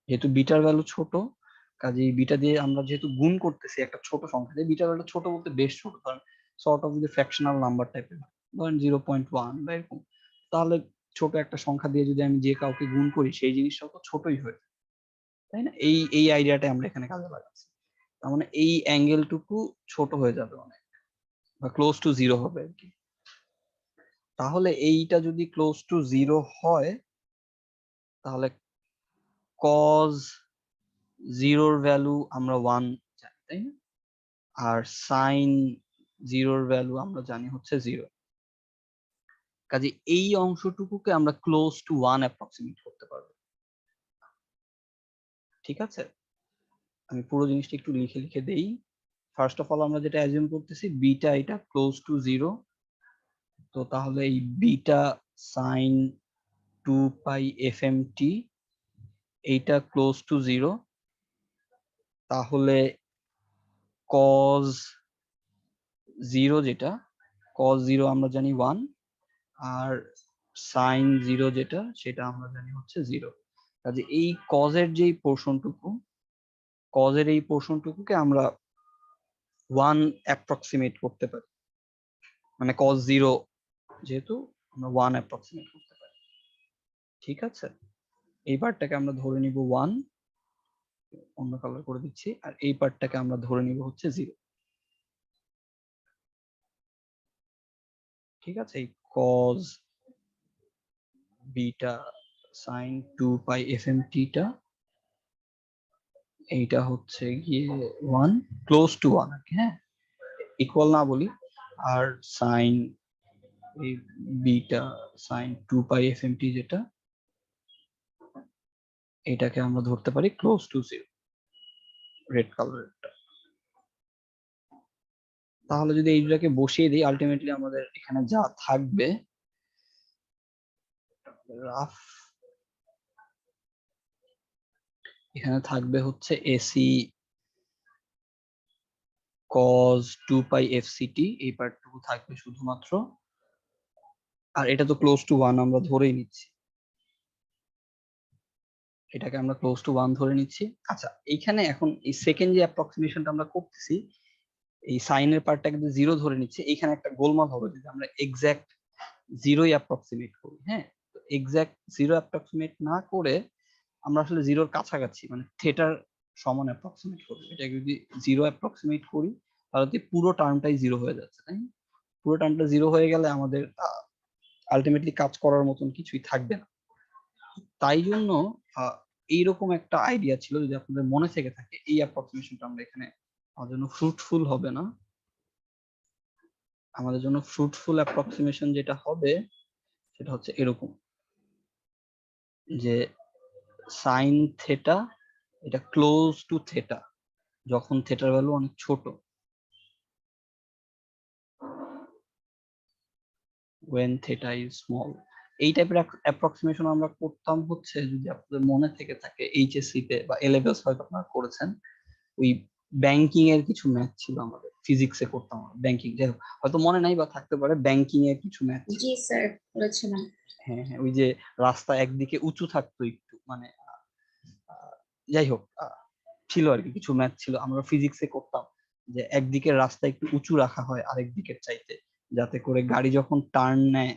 যেহেতু বিটার ভ্যালু ছোট, কাজেই বিটা দিয়ে আমরা যেহেতু গুণ করতেছি একটা ছোট সংখ্যা দিয়ে, বিটার ভ্যালু ছোট বলতে বেশ ছোট, ধরেন সর্ট অফ যদি ফ্র্যাকশনাল নাম্বার টাইপের, ধরেন 0.1 বা এরকম, তাহলে ছোট একটা সংখ্যা দিয়ে যদি আমি যে কাউকে গুণ করি সেই জিনিসটাও তো ছোটই হয়, তাই না? এই আইডিয়াটা আমরা এখানে কাজে লাগাচ্ছি। তার মানে এই অ্যাঙ্গেলটুকু ছোট হয়ে যাবে অনেক, বা ক্লোজ টু জিরো হবে আর কি। তাহলে এইটা যদি ক্লোজ টু জিরো হয়, তাহলে কজ জিরোর ভ্যালু আমরা 1 জানি, তাই না? আর সাইন জিরোর ভ্যালু আমরা জানি হচ্ছে 0। কাজে এই অংশটুকুকে আমরা ক্লোজ টু 1 অ্যাপ্রক্সিমেট করতে পারবো। ঠিক আছে, আমি পুরো জিনিসটা একটু লিখে লিখে দেই। ফার্স্ট অফ অল আমরা যেটা অ্যাজিউম করতেছি, বিটা এটা ক্লোজ টু 0। তো তাহলে এই বিটা সাইন 2 পাই এফএমটি এইটা ক্লোজ টু 0, তাহলে কজ 0 যেটা, কজ 0 আমরা জানি 1, আর সাইন 0 যেটা সেটা আমরা জানি হচ্ছে 0। কাজে এই কজের যেই পোর্শনটুকু, কজের এই পোর্শনটুকুকে আমরা 1 অ্যাপ্রক্সিমেট করতে পারি, মানে কজ 0 যেহেতু আমরা 1 অ্যাপ্রক্সিমেট করতে পারি। ঠিক আছে, এই পার্টটাকে আমরা ধরে নিব 1, অন্য কালার করে দিচ্ছি, আর এই পার্টটাকে আমরা ধরে নিব হচ্ছে 0। ঠিক আছে, এই কজ বিটা সাইন 2 পাই এফএমটি টা, এইটা হচ্ছে গিয়ে 1, ক্লোজ টু 1 আর কি, হ্যাঁ, ইকুয়াল না বলি। আর সাইন এই বিটা সাইন 2 পাই এফএমটি যেটা, এটাকে আমরা ধরতে পারি ক্লোজ টু 0, রেড কালারটা। তাহলে যদি এই দুটাকে বসিয়ে দিই, আলটিমেটলি আমাদের এখানে যা থাকবে, রাফ এখানে থাকবে হচ্ছে এসি cos 2 পাই এফসিটি, এই পার্টটুকু থাকবে শুধুমাত্র। আর এটা তো ক্লোজ টু 1 আমরা ধরেই নিচ্ছি, এটাকে আমরা ক্লোজ টু 1 ধরে নিচ্ছি। আচ্ছা, এইখানে এখন এই সেকেন্ড যে অ্যাপ্রক্সিমেশনটা আমরা করতেছি, এই সাইনের পার্টটাকে যদি 0 ধরে নিচ্ছে, এখানে একটা গোলমাল হবে যদি আমরা এক্সাক্ট 0ই অ্যাপ্রক্সিমেট করি। হ্যাঁ, তো এক্সাক্ট 0 অ্যাপ্রক্সিমেট না করে আমরা আসলে 0-র কাছাকাছি মানে থেটার সমান অ্যাপ্রক্সিমেট করব। এটা যদি 0 অ্যাপ্রক্সিমেট করি তাহলে পুরো টার্মটাই 0 হয়ে যাচ্ছে, তাই না? পুরো টার্মটা 0 হয়ে গেলে আমাদের আলটিমেটলি কাজ করার মতন কিছুই থাকবে না। তাই জন্য এইরকম একটা আইডিয়া ছিল, যদি আপনাদের মনে থেকে থাকে, এই অ্যাপ্রক্সিমেশনটা আমরা এখানে আমাদের জন্য ফ্রুটফুল হবে না। আমাদের জন্য ফ্রুটফুল অ্যাপ্রক্সিমেশন যেটা হবে সেটা হচ্ছে এরকম, যে সাইন থেটা এটা ক্লোজ টু থেটা যখন থেটার ভ্যালু অনেক ছোট, when theta is small। এই টাইপের অ্যাপ্রক্সিমেশন আমরা করতাম হচ্ছে, যদি আপনাদের মনে থেকে থাকে এইচএসসি তে বা এ লেভেলস হয়তো আপনারা করেছেন, ওই ব্যাংকিং এর কিছু ম্যাথ ছিল আমাদের, ফিজিক্সে করতাম ব্যাংকিং, যাই হোক হয়তো মনে নাই বা থাকতে পারে, ব্যাংকিং এর কিছু ম্যাথ ছিল। জি স্যার, বলেছিলাম। হ্যাঁ হ্যাঁ, ওই যে রাস্তা একদিকে উঁচু থাকতো একটু, মানে যাই হোক ছিল আর কি, কিছু ম্যাথ ছিল আমরা ফিজিক্সে করতাম, যে একদিকের রাস্তা একটু উঁচু রাখা হয় আরেক দিকের চাইতে, যাতে করে গাড়ি যখন টার্ন নেয়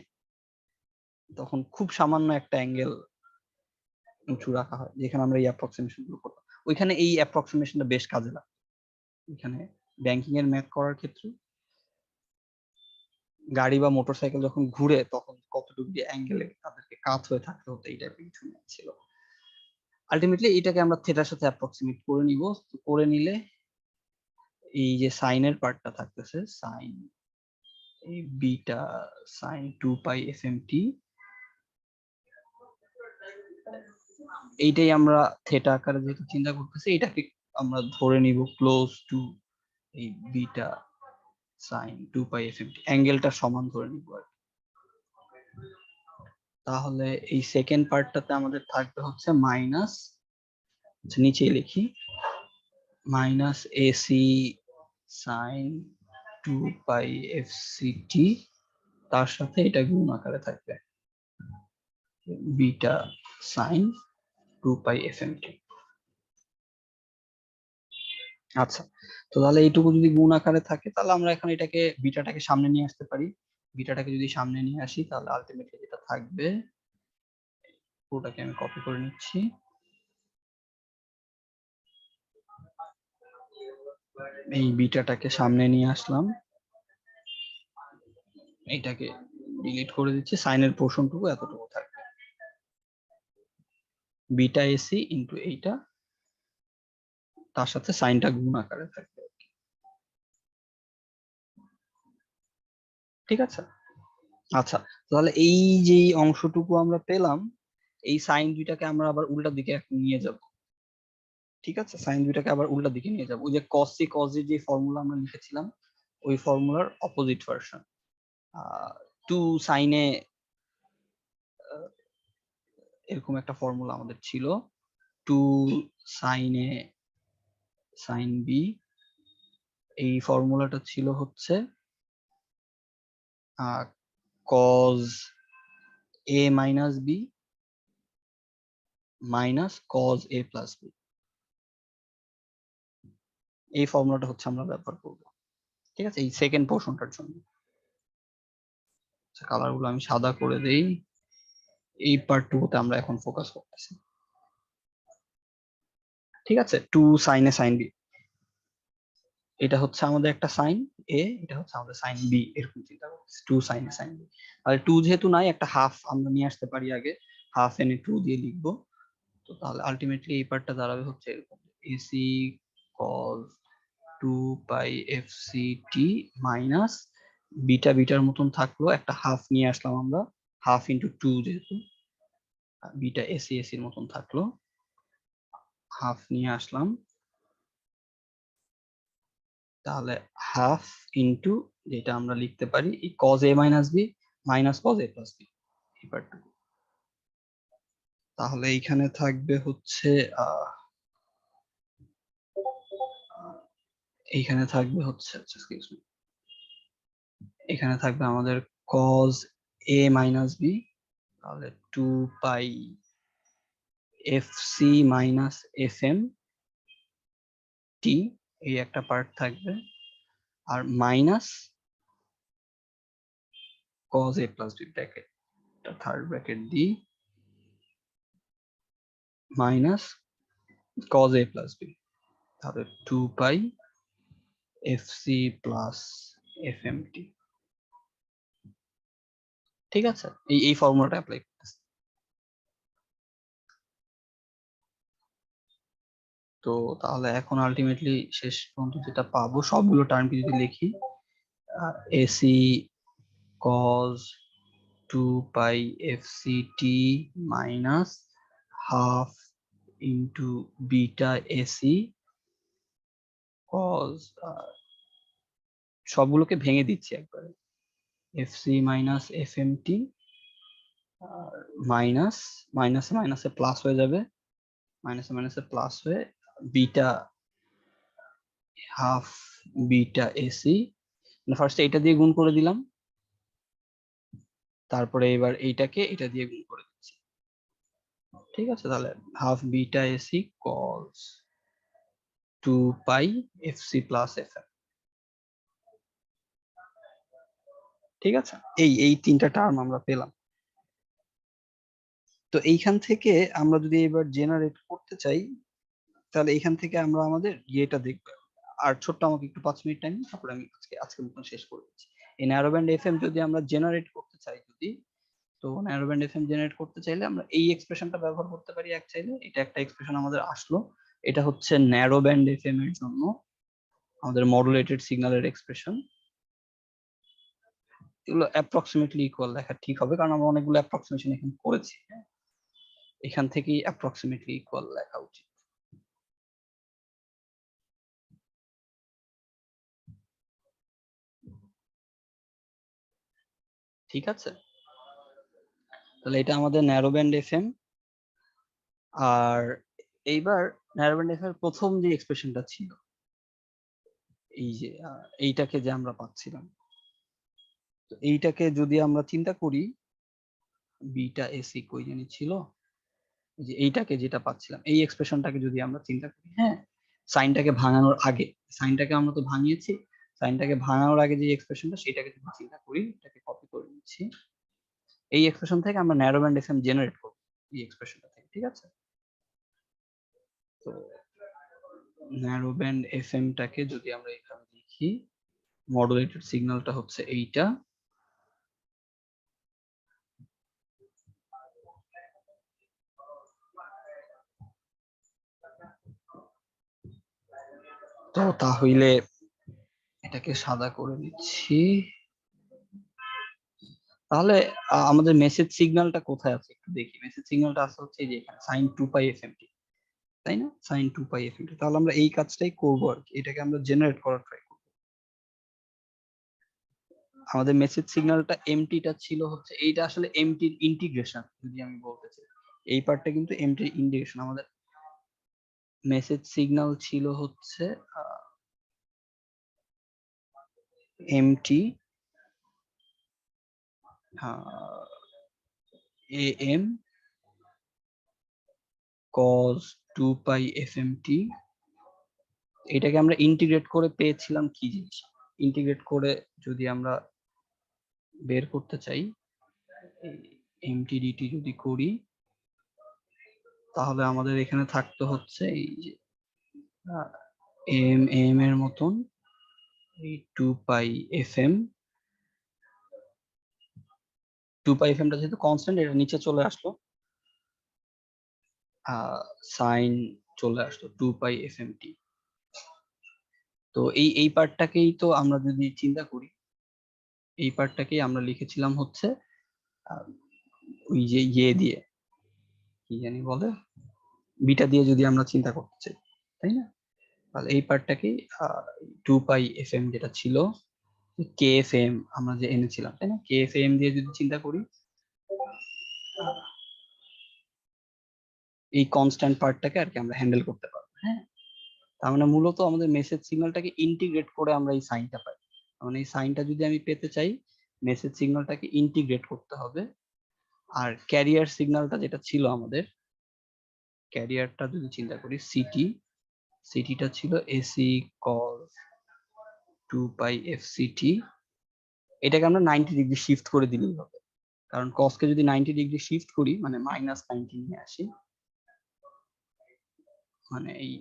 তখন খুব সামান্য একটা অ্যাঙ্গেল উঁচু রাখা হয়, যেখানে আমরা এই অ্যাপ্রক্সিমেশন গুলো করতাম। ওইখানে এই অ্যাপ্রক্সিমেশনটা বেশ কাজে লাগে এখানে ব্যাংকিং এর ম্যাথ করার ক্ষেত্রে। গাড়ি বা মোটরসাইকেল যখন ঘুরে তখন কতটুকু অ্যাঙ্গেলে তাদেরকে কাত হয়ে থাকতে হতো, এই টাইপের কিছু ম্যাথ ছিল। আলটিমেটলি এটাকে আমরা থেটার সাথে অ্যাপ্রক্সিমেট করে নিব। করে নিলে এই যে সাইনের পার্টটা থাকতেছে, সাইন এই বিটা সাইন 2 পাই এফএমটি, এইটাই আমরা থেটা আকারে যেহেতু চিন্তা করতেছি, এটাকে আমরা ধরে নিব ক্লোজ টু এই বিটা সাইন 2 পাই এফএমটি, অ্যাঙ্গেলটা সমান ধরে নিব আর কি। তাহলে এই সেকেন্ড পার্টটাতে আমাদের থাকবে হচ্ছে মাইনাস, নিচে লিখি, মাইনাস এসি সাইন 2 পাই এফসিটি, তার সাথে এটা গুণ আকারে থাকবে বিটা সাইন 2 পাই এফএমটি। আচ্ছা, তো তাহলে এইটুকু যদি গুণ আকারে থাকে তাহলে আমরা এখন এটাকে বিটাটাকে সামনে নিয়ে আসতে পারি। বিটাটাকে যদি সামনে নিয়ে আসি তাহলে আলটিমেটলি যেটা থাকবে, পুরোটাকে আমি কপি করে নিচ্ছি, এই বিটাটাকে সামনে নিয়ে আসলাম, এইটাকে ডিলিট করে দিচ্ছি, সাইনের পোর্শনটুকু এতটুকু থাকবে, বিটা এসি ইন্টু এইটা, তার সাথে সাইনটা গুণ আকারে থাকবে। ঠিক আছে। আচ্ছা, তাহলে এই যে অংশটুকু আমরা পেলাম, এই সাইন দুইটাকে আমরা আবার উল্টা দিকে এখন নিয়ে যাব। ঠিক আছে, সাইন দুইটাকে আবার উল্টা দিকে নিয়ে যাব, ওই যে cos c cos d যে ফর্মুলা আমরা লিখেছিলাম ওই ফর্মুলার অপোজিট ভার্সন। টু সাইনে এরকম একটা ফর্মুলা আমাদের ছিল, টু সাইনে সাইন বি, এই ফর্মুলাটা ছিল হচ্ছে cos a minus B minus cos a plus B, এই ফর্মুলাটা হচ্ছে আমরা ব্যবহার করব। ঠিক আছে, এই সেকেন্ড পোর্শনটার জন্য কালার গুলো আমি সাদা করে দেই, এই পার্টটুকুতে আমরা এখন ফোকাস করতেছি। ঠিক আছে, টু সাইনে সাইন বি, এটা হচ্ছে আমাদের একটা সাইন এ, এটা হচ্ছে আমাদের সাইন বি, এরকম চিন্তা করতেছি, টু সাইনে সাইন বি। আর টু যেহেতু নাই, একটা হাফ আমরা নিয়ে আসতে পারি আগে, হাফ এনে টু দিয়ে লিখবো। তো তাহলে আলটিমেটলি এই পার্টটা দাঁড়াবে হচ্ছে এরকম, AC cos 2 pi F C T minus beta বিটার মতন থাকলো, একটা হাফ নিয়ে আসলাম আমরা, হাফ ইন্টু টু, যেহেতু বিটা এসি এসির মতন থাকলো, হাফ নিয়ে আসলাম, তাহলে হাফ ইন্টু যেটা আমরা লিখতে পারি এই cos a minus B minus cos a plus B, এই পার্টটুকু। তাহলে এইখানে থাকবে হচ্ছে এইখানে থাকবে হচ্ছে, excuse me, এখানে থাকবে আমাদের cos a মাইনাস বি, তাহলে 2 pi F C minus F M T, এই একটা পার্ট থাকবে, আর minus cos a plus b bracket, third bracket দিই, minus cos a plus b, তাহলে 2 পাই fc প্লাস fmt। ঠিক আছে, এই ফর্মুলাটা অ্যাপ্লাই করতেছি। তো তাহলে এখন আলটিমেটলি শেষ পর্যন্ত যেটা পাবো সবগুলো টার্মকে যদি লিখি, ac cos 2 pi fct minus half into beta ac cos, সবগুলোকে ভেঙে দিচ্ছি একবারে, fc মাইনাস fmt মাইনাস মাইনাসে মাইনাসে প্লাস হয়ে যাবে, মাইনাসে মাইনাসে প্লাস হয়ে বিটা হাফ বিটা এসি, ফার্স্টে এটা দিয়ে গুণ করে দিলাম, তারপরে এবার এইটাকে এটা দিয়ে গুণ করে দিচ্ছি। ঠিক আছে, তাহলে হাফ বিটা এসি কস 2 পাই এফসি প্লাস এফএম। ঠিক আছে, এই তিনটা টার্ম আমরা পেলাম। তো এইখান থেকে আমরা যদি এবার জেনারেট করতে চাই, তাহলে এইখান থেকে আমরা আমাদের ইয়েটা দেখব। আর ছোট্ট আমাকে একটু 5 মিনিট টাইম, তারপরে আমি আজকের মতন শেষ করে দিচ্ছি। এই ন্যারো ব্যান্ড এফএম যদি আমরা জেনারেট করতে চাই, তো ন্যারো ব্যান্ড এফএম জেনারেট করতে চাইলে আমরা এই এক্সপ্রেশনটা ব্যবহার করতে পারি। এক চাইলে এটা একটা এক্সপ্রেশন আমাদের আসলো, এটা হচ্ছে ন্যারো ব্যান্ড এফএম এর জন্য আমাদের মডুলেটেড সিগন্যালের এক্সপ্রেশন। এগুলো অ্যাপ্রক্সিমেটলি ইকুয়াল লেখা ঠিক হবে, কারণ আমরা অনেকগুলো অ্যাপ্রক্সিমেশন এখানে করেছি। এখান থেকেই অ্যাপ্রক্সিমেটলি ইকুয়াল লেখা উচিত। ঠিক আছে, তাহলে এটা আমাদের ন্যারো ব্যান্ড এফএম। আর এইবার ন্যারো ব্যান্ড এফএম এর প্রথম যে এক্সপ্রেশনটা ছিল, এই যে এইটাকে যে আমরা পাচ্ছিলাম, তো এইটাকে যদি আমরা চিন্তা করি, বিটা এসি কই জানি ছিল, যে এইটাকে যেটা পাচ্ছিলাম, এই এক্সপ্রেশনটাকে যদি আমরা চিন্তা করি, হ্যাঁ, সাইনটাকে ভাঙানোর আগে, সাইনটাকে আমরা তো ভাঙিয়েছি, সাইনটাকে ভাঙানোর আগে যে এক্সপ্রেশনটা, সেটাকে যদি চিন্তা করি, এটাকে কপি করে নিচ্ছি, এই এক্সপ্রেশন থেকে আমরা ন্যারো ব্যান্ড এফএম জেনারেট করব এই এক্সপ্রেশনটা থেকে। ঠিক আছে, তো ন্যারো ব্যান্ড এফএমটাকে যদি আমরা এখানে লিখি, মডুলেটেড সিগন্যালটা হচ্ছে এইটা, তো তাহলে এটাকে সাদা করে দিচ্ছি। তাহলে আমাদের মেসেজ সিগন্যালটা কোথায় আছে একটু দেখি। মেসেজ সিগন্যালটা আছে হচ্ছে এই যে এখানে sin 2 পাই এফএমটি, তাই না? sin 2 pi এফএমটি। তাহলে আমরা এই কাজটাই করব আর কি, এটাকে আমরা জেনারেট করার ট্রাই করব। আমাদের মেসেজ সিগন্যালটা এমটিটা ছিল হচ্ছে এইটা, আসলে এমটির ইন্টিগ্রেশন যদি আমি বলতে চাই, এই পার্টটা কিন্তু এমটির ইন্টিগ্রেশন। আমাদের মেসেজ সিগন্যাল ছিল হচ্ছে এমটি এম cos 2 পাই এফএমটি। এটাকে আমরা ইন্টিগ্রেট করে পেয়েছিলাম কি জিনিস, ইন্টিগ্রেট করে যদি আমরা বের করতে চাই, এমটিডিটি যদি করি, তাহলে আমাদের এখানে থাকতে হচ্ছে এই যে এম এম এর মতন এই 2 পাই এফএম। 2 পাই এফএমটা যেহেতু কনস্ট্যান্ট, এটা নিচে চলে আসলো, সাইন চলে আসলো 2 পাই এফএমটি। তো এই পার্টটাকেই তো আমরা যদি চিন্তা করি, এই পার্টটাকেই আমরা লিখেছিলাম হচ্ছে ওই যে ইয়ে দিয়ে, কি জানি বলে, বিটা দিয়ে যদি আমরা চিন্তা করতে চাই, তাই না? তাহলে এই পার্টটাকেই 2 পাই এফএম যেটা ছিল, কে এফ এম আমরা যে এনেছিলাম, তাই না? কে এফ এম দিয়ে যদি চিন্তা করি, এই কনস্ট্যান্ট পার্টটাকে আর কি আমরা হ্যান্ডেল করতে পারবো। হ্যাঁ, তার মানে মূলত আমাদের মেসেজ সিগন্যালটাকে ইন্টিগ্রেট করে আমরা এই সাইনটা পাই। মানে এই সাইনটা যদি আমি পেতে চাই, মেসেজ সিগন্যালটাকে ইন্টিগ্রেট করতে হবে। আর ক্যারিয়ার সিগন্যালটা যেটা ছিল আমাদের, ক্যারিয়ারটা যদি চিন্তা করি, সিটিটা ছিল এসি কস 2 পাই FCT, এটাকে আমরা 90 ডিগ্রি শিফট করে দিলেই হবে, কারণ কসকে যদি 90 ডিগ্রি শিফট করি মানে -90 নিয়ে আসি, মানে এই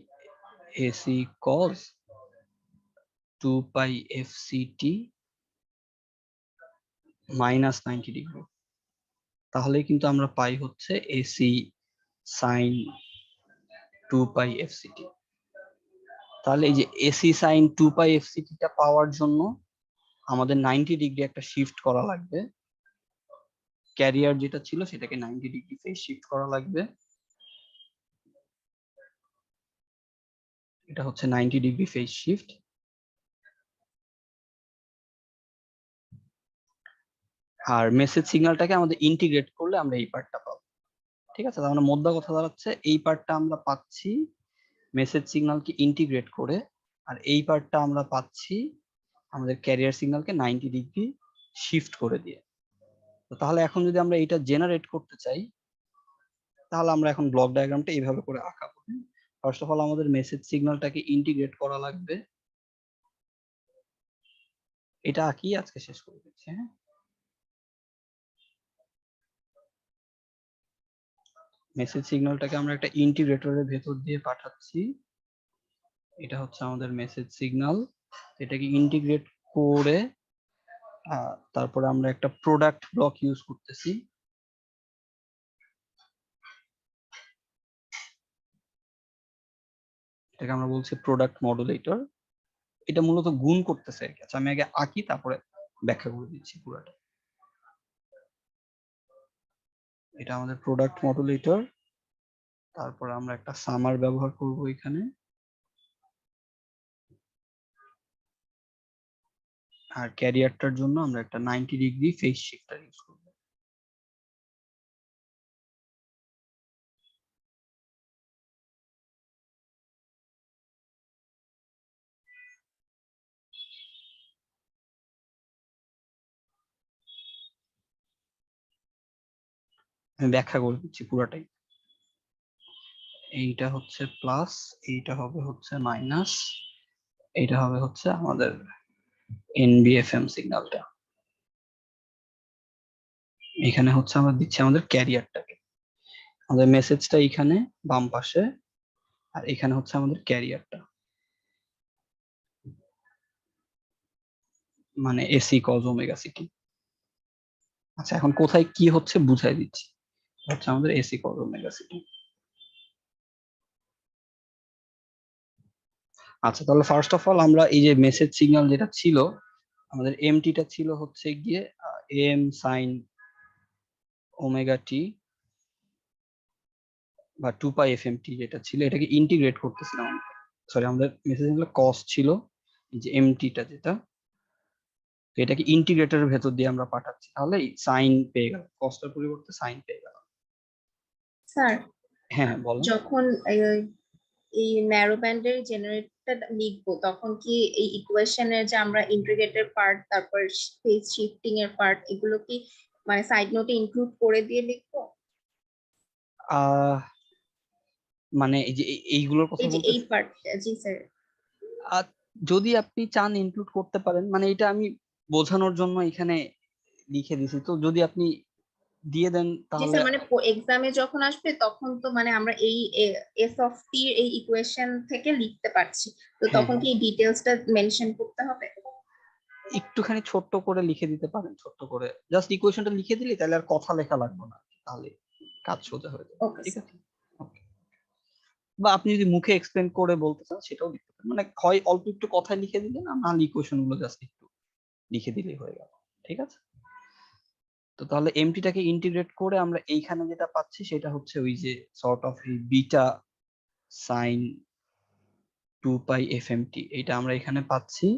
AC cos 2 পাই FCT -90 ডিগ্রি, তাহলে কিন্তু আমরা পাই হচ্ছে AC sin 2 পাই FCT। তাহলে এই যে AC sin 2 পাই FCT টা পাওয়ার জন্য আমাদের 90 ডিগ্রি একটা শিফট করা লাগবে, ক্যারিয়ার যেটা ছিল সেটাকে 90 ডিগ্রি ফেজ শিফট করা লাগবে, এটা হচ্ছে 90 ডিগ্রি ফেজ শিফট। আর মেসেজ সিগন্যালটাকে আমাদের ইন্টিগ্রেট করলে আমরা এই পার্টটা পাবো, ঠিক আছে? তার মানে মোদ্দা কথা দাঁড়াচ্ছে এই পার্টটা আমরা পাচ্ছি মেসেজ সিগন্যালকে ইন্টিগ্রেট করে, আর এই পার্টটা আমরা পাচ্ছি আমাদের ক্যারিয়ার সিগন্যালকে 90 ডিগ্রি শিফট করে দিয়ে। তো তাহলে এখন যদি আমরা এটা জেনারেট করতে চাই, তাহলে আমরা এখন ব্লক ডায়াগ্রামটা এইভাবে করে আঁকাবো। ফার্স্ট অফ অল আমাদের মেসেজ সিগন্যালটাকে ইন্টিগ্রেট করা লাগবে, এটা আঁকি আজকে শেষ করে দিচ্ছি। হ্যাঁ, মেসেজ সিগন্যালটাকে আমরা একটা ইন্টিগ্রেটরের ভেতর দিয়ে পাঠাচ্ছি, এটা হচ্ছে আমাদের মেসেজ সিগন্যাল, এটাকে ইন্টিগ্রেট করে তারপরে আমরা একটা প্রোডাক্ট ব্লক ইউজ করতেছি, এটাকে আমরা বলছি প্রোডাক্ট মডুলেটর। এটা মূলত গুণ করতেছে আর কি। আচ্ছা আমি আগে আঁকি তারপরে ব্যাখ্যা করে দিচ্ছি পুরোটা। এটা আমাদের প্রোডাক্ট মডুলেটর, তারপর আমরা একটা সামার ব্যবহার করব এখানে, আর ক্যারিয়ারটার জন্য আমরা একটা 90 ডিগ্রি ফেজ শিফটার ইউজ করব। আমি ব্যাখ্যা করে দিচ্ছি পুরোটাই। এইটা হচ্ছে প্লাস, এইটা হবে হচ্ছে মাইনাস, এইটা হবে হচ্ছে আমাদের NBFM সিগন্যালটা। এখানে হচ্ছে আমরা দিচ্ছি আমাদের ক্যারিয়ারটাকে, আমাদের মেসেজটা এখানে বাম পাশে, আর এখানে হচ্ছে আমাদের ক্যারিয়ারটা, মানে AC cos ওমেগা CT। আচ্ছা এখন কোথায় কি হচ্ছে বুঝাই দিচ্ছি, হচ্ছে আমাদের AC cos ওমেগা CT। আচ্ছা তাহলে ফার্স্ট অফ অল আমরা এই যে মেসেজ সিগন্যাল যেটা ছিল আমাদের MT-টা ছিল হচ্ছে গিয়ে AM sin ওমেগা T বা 2 পাই FMT যেটা ছিল, এটাকে ইন্টিগ্রেট করতেছিলাম। সরি, আমাদের মেসেজ সিগন্যাল cos ছিল, এই যে MT-টা যেটা, তো এটাকে ইন্টিগ্রেটরের ভেতর দিয়ে আমরা পাঠাচ্ছি, তাহলে সাইন পেয়ে গেল, কস্টের পরিবর্তে সাইন পেয়ে গেল। স্যার হ্যাঁ বলেন। যখন এই ন্যারো ব্যান্ডের জেনারেটরটা লিখবো তখন কি এই ইকুয়েশনের যে আমরা ইন্টিগ্রেটেড পার্ট তারপর ফেজ শিফটিং এর পার্ট এগুলো কি মানে সাইড নোটে ইনক্লুড করে দিয়ে লিখবো? আহ মানে এই যে এইগুলোর কথা এই যে এই বলতেছি, পার্ট, জি স্যার। যদি আপনি চান ইনক্লুড করতে পারেন, মানে এটা আমি বোঝানোর জন্য এখানে লিখে দিছি, তো যদি আপনি দিয়ে দেন জি তাহলে। স্যার, মানে এক্সামে যখন আসবে তখন তো মানে আমরা এই এস অফ টি এই ইকুয়েশন থেকে লিখতে পারছি, তো হ্যাঁ তখন হ্যাঁ, কি এই ডিটেলসটা মেনশন করতে হবে? একটুখানি ছোট্ট করে লিখে দিতে পারেন, ছোট্ট করে জাস্ট ইকুয়েশনটা লিখে দিলে তাহলে আর কথা লেখা লাগবে না, তাহলে কাজ সোজা হয়ে যাবে। ওকে ঠিক স্যার। আছে, ওকে। বা আপনি যদি মুখে এক্সপ্লেন করে বলতে চান সেটাও লিখতে পারেন, মানে হয় অল্প একটু কথা লিখে দিলেন, আর নাহলে ইকুয়েশন গুলো জাস্ট একটু লিখে দিলেই হয়ে গেল। ঠিক আছে, তো তাহলে এমটিটাকে ইন্টিগ্রেট করে আমরা এইখানে যেটা পাচ্ছি সেটা হচ্ছে ওই যে sort of beta sign 2 pi FMT, এটা আমরা এখানে পাচ্ছি।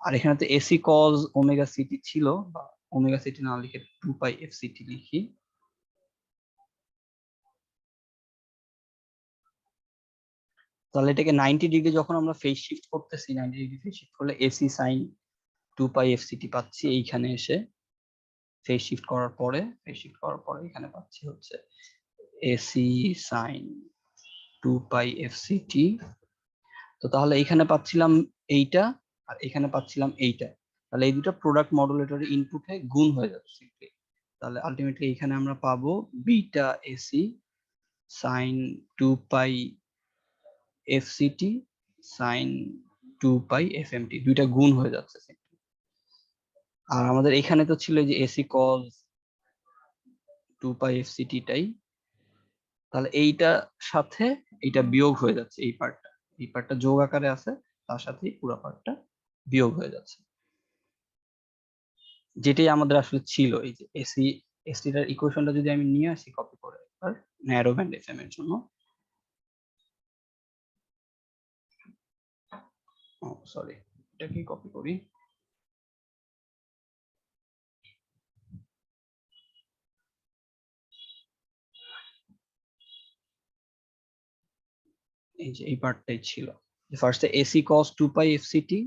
আর এখানে তো AC cos ওমেগা CT ছিল, বা ওমেগা CT না লিখে 2 পাই FCT লিখি। তাহলে এটাকে 90 ডিগ্রি যখন আমরা ফেজ শিফট করতেছি, 90 ডিগ্রি ফেজ শিফট করলে AC sin 2 পাই FCT পাচ্ছি এইখানে এসে, ফেজ শিফট করার পরে, এখানে পাচ্ছি হচ্ছে AC sin 2 পাই FCT। তো তাহলে এখানে পাচ্ছিলাম এইটা, আর এখানে পাচ্ছিলাম এইটা, তাহলে এই দুটো প্রোডাক্ট মডুলেটরের ইনপুটে গুণ হয়ে যাচ্ছে simply। তাহলে আলটিমেটলি এখানে আমরা পাবো beta AC sign 2 pi এফসিটি sign 2 pi এফএমটি, দুইটা গুণ হয়ে যাচ্ছে simply। আর আমাদের এখানে তো ছিল যে এসি কজ 2 পাই এফসিটি টাই, তাহলে এইটার সাথে এইটা বিয়োগ হয়ে যাচ্ছে, এই পার্টটা যোগ আকারে আছে, তার সাথে পুরো পার্টটা বিয়োগ হয়ে যাচ্ছে, যেটাই আমাদের আসলে ছিল। এই যে এসটিটার ইকুয়েশনটা যদি আমি নিয়ে আসি কপি করে একবার ন্যারো ব্যান্ড এফএম এর জন্য, সরি এটা কি কপি করি, এই যে এই পার্টটাই ছিল যে ফার্স্টে এসি cos 2 পাই এফসিটি,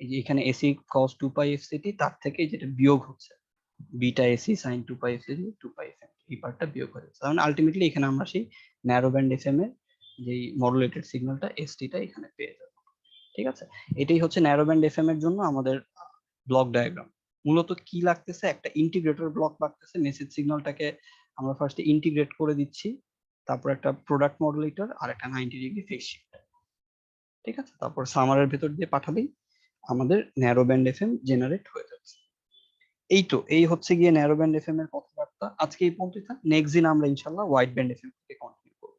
এই যে এখানে এসি cos 2 পাই এফসিটি, তার থেকে যেটা বিয়োগ হচ্ছে বিটা এসি সাইন 2 পাই এফসিটি 2 পাই এফএম, এই পার্টটা বিয়োগ হয়ে যাচ্ছে। তাহলে আলটিমেটলি এখানে আমরা সেই ন্যারো ব্যান্ড এফএম এর যে মডুলেটেড সিগন্যালটা এসটিটা এখানে পেয়ে যাব। ঠিক আছে, এটাই হচ্ছে ন্যারো ব্যান্ড এফএম এর জন্য আমাদের ব্লক ডায়াগ্রাম। মূলত কি লাগতেছে, একটা ইন্টিগ্রেটর ব্লক লাগতেছে, মেসেজ সিগন্যালটাকে আমরা ফার্স্টে ইন্টিগ্রেট করে দিচ্ছি, তারপর একটা প্রোডাক্ট মডুলেটর আর একটা 90 ডিগ্রি ফেজ শিফট। ঠিক আছে, তারপর সামারের ভেতর দিয়ে পাঠালেই আমাদের ন্যারো ব্যান্ড এফএম জেনারেট হয়ে যাচ্ছে। এই হচ্ছে গিয়ে ন্যারো ব্যান্ড এফএম এর কথাবার্তা। আজকে এই পর্যন্তই থাক, নেক্সট দিন আমরা ইনশাআল্লাহ ওয়াইড ব্যান্ড এফএম থেকে কন্টিনিউ করব।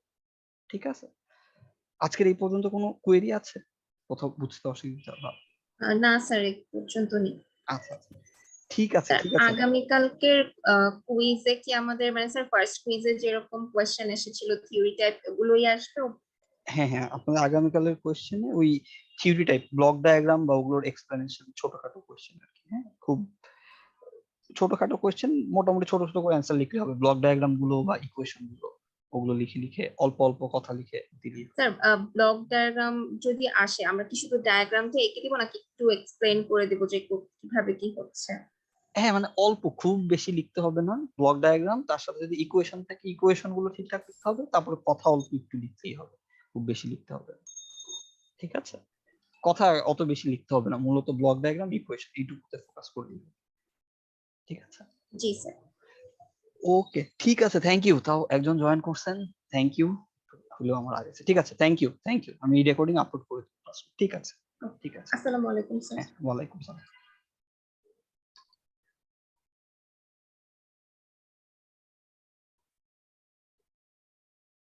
ঠিক আছে, আজকের এই পর্যন্ত কোনো কোয়েরি আছে, কোথাও বুঝতে অসুবিধা বা? না স্যার, এই পর্যন্ত নেই। আচ্ছা আচ্ছা, ঠিক আছে স্যার ঠিক আছে। আগামীকালকের কুইজে কি আমাদের মানে স্যার ফার্স্ট কুইজে যেরকম কোয়েশ্চেন এসেছিল থিওরি টাইপ এগুলোই আসবে? হ্যাঁ হ্যাঁ, আপনাদের আগামীকালের কোয়েশ্চেনে ওই থিওরি টাইপ ব্লক ডায়াগ্রাম বা ওগুলোর এক্সপ্লেনেশন, ছোটখাটো কোয়েশ্চেন আর কি। হ্যাঁ, খুব ছোটখাটো কোয়েশ্চেন, মোটামুটি ছোট ছোট করে অ্যান্সার লিখলে হবে। ব্লক ডায়াগ্রাম গুলো বা ইকুয়েশন গুলো ওগুলো লিখে লিখে অল্প অল্প কথা লিখে দিলেই হবে। স্যার ব্লক ডায়াগ্রাম যদি আসে আমরা কি শুধু ডায়াগ্রামটা এঁকে দিব নাকি একটু এক্সপ্লেইন করে দেবো যে কিভাবে কি হচ্ছে? হ্যাঁ মানে অল্প, খুব বেশি লিখতে হবে না। ব্লক ডায়াগ্রাম তার সাথে যদি ইকুয়েশন থাকে ইকুয়েশন গুলো ঠিকঠাক লিখতে হবে, তারপরে কথা অল্প একটু লিখতেই হবে, খুব বেশি লিখতে হবে না। ঠিক আছে, কথা অত বেশি লিখতে হবে না, মূলত ব্লক ডায়াগ্রাম ইকুয়েশন এইটুকুতে ফোকাস করলেই হবে। ঠিক আছে, জি স্যার। ওকে ঠিক আছে, থ্যাংক ইউ। তাও একজন জয়েন করছেন, থ্যাংক ইউ, হলেও আমার আগে। ঠিক আছে, থ্যাংক ইউ, আমি রেকর্ডিং আপলোড করে দেবো। ঠিক আছে ঠিক আছে, আসসালামু আলাইকুম স্যার। হ্যাঁ ওয়ালাইকুম সালাম।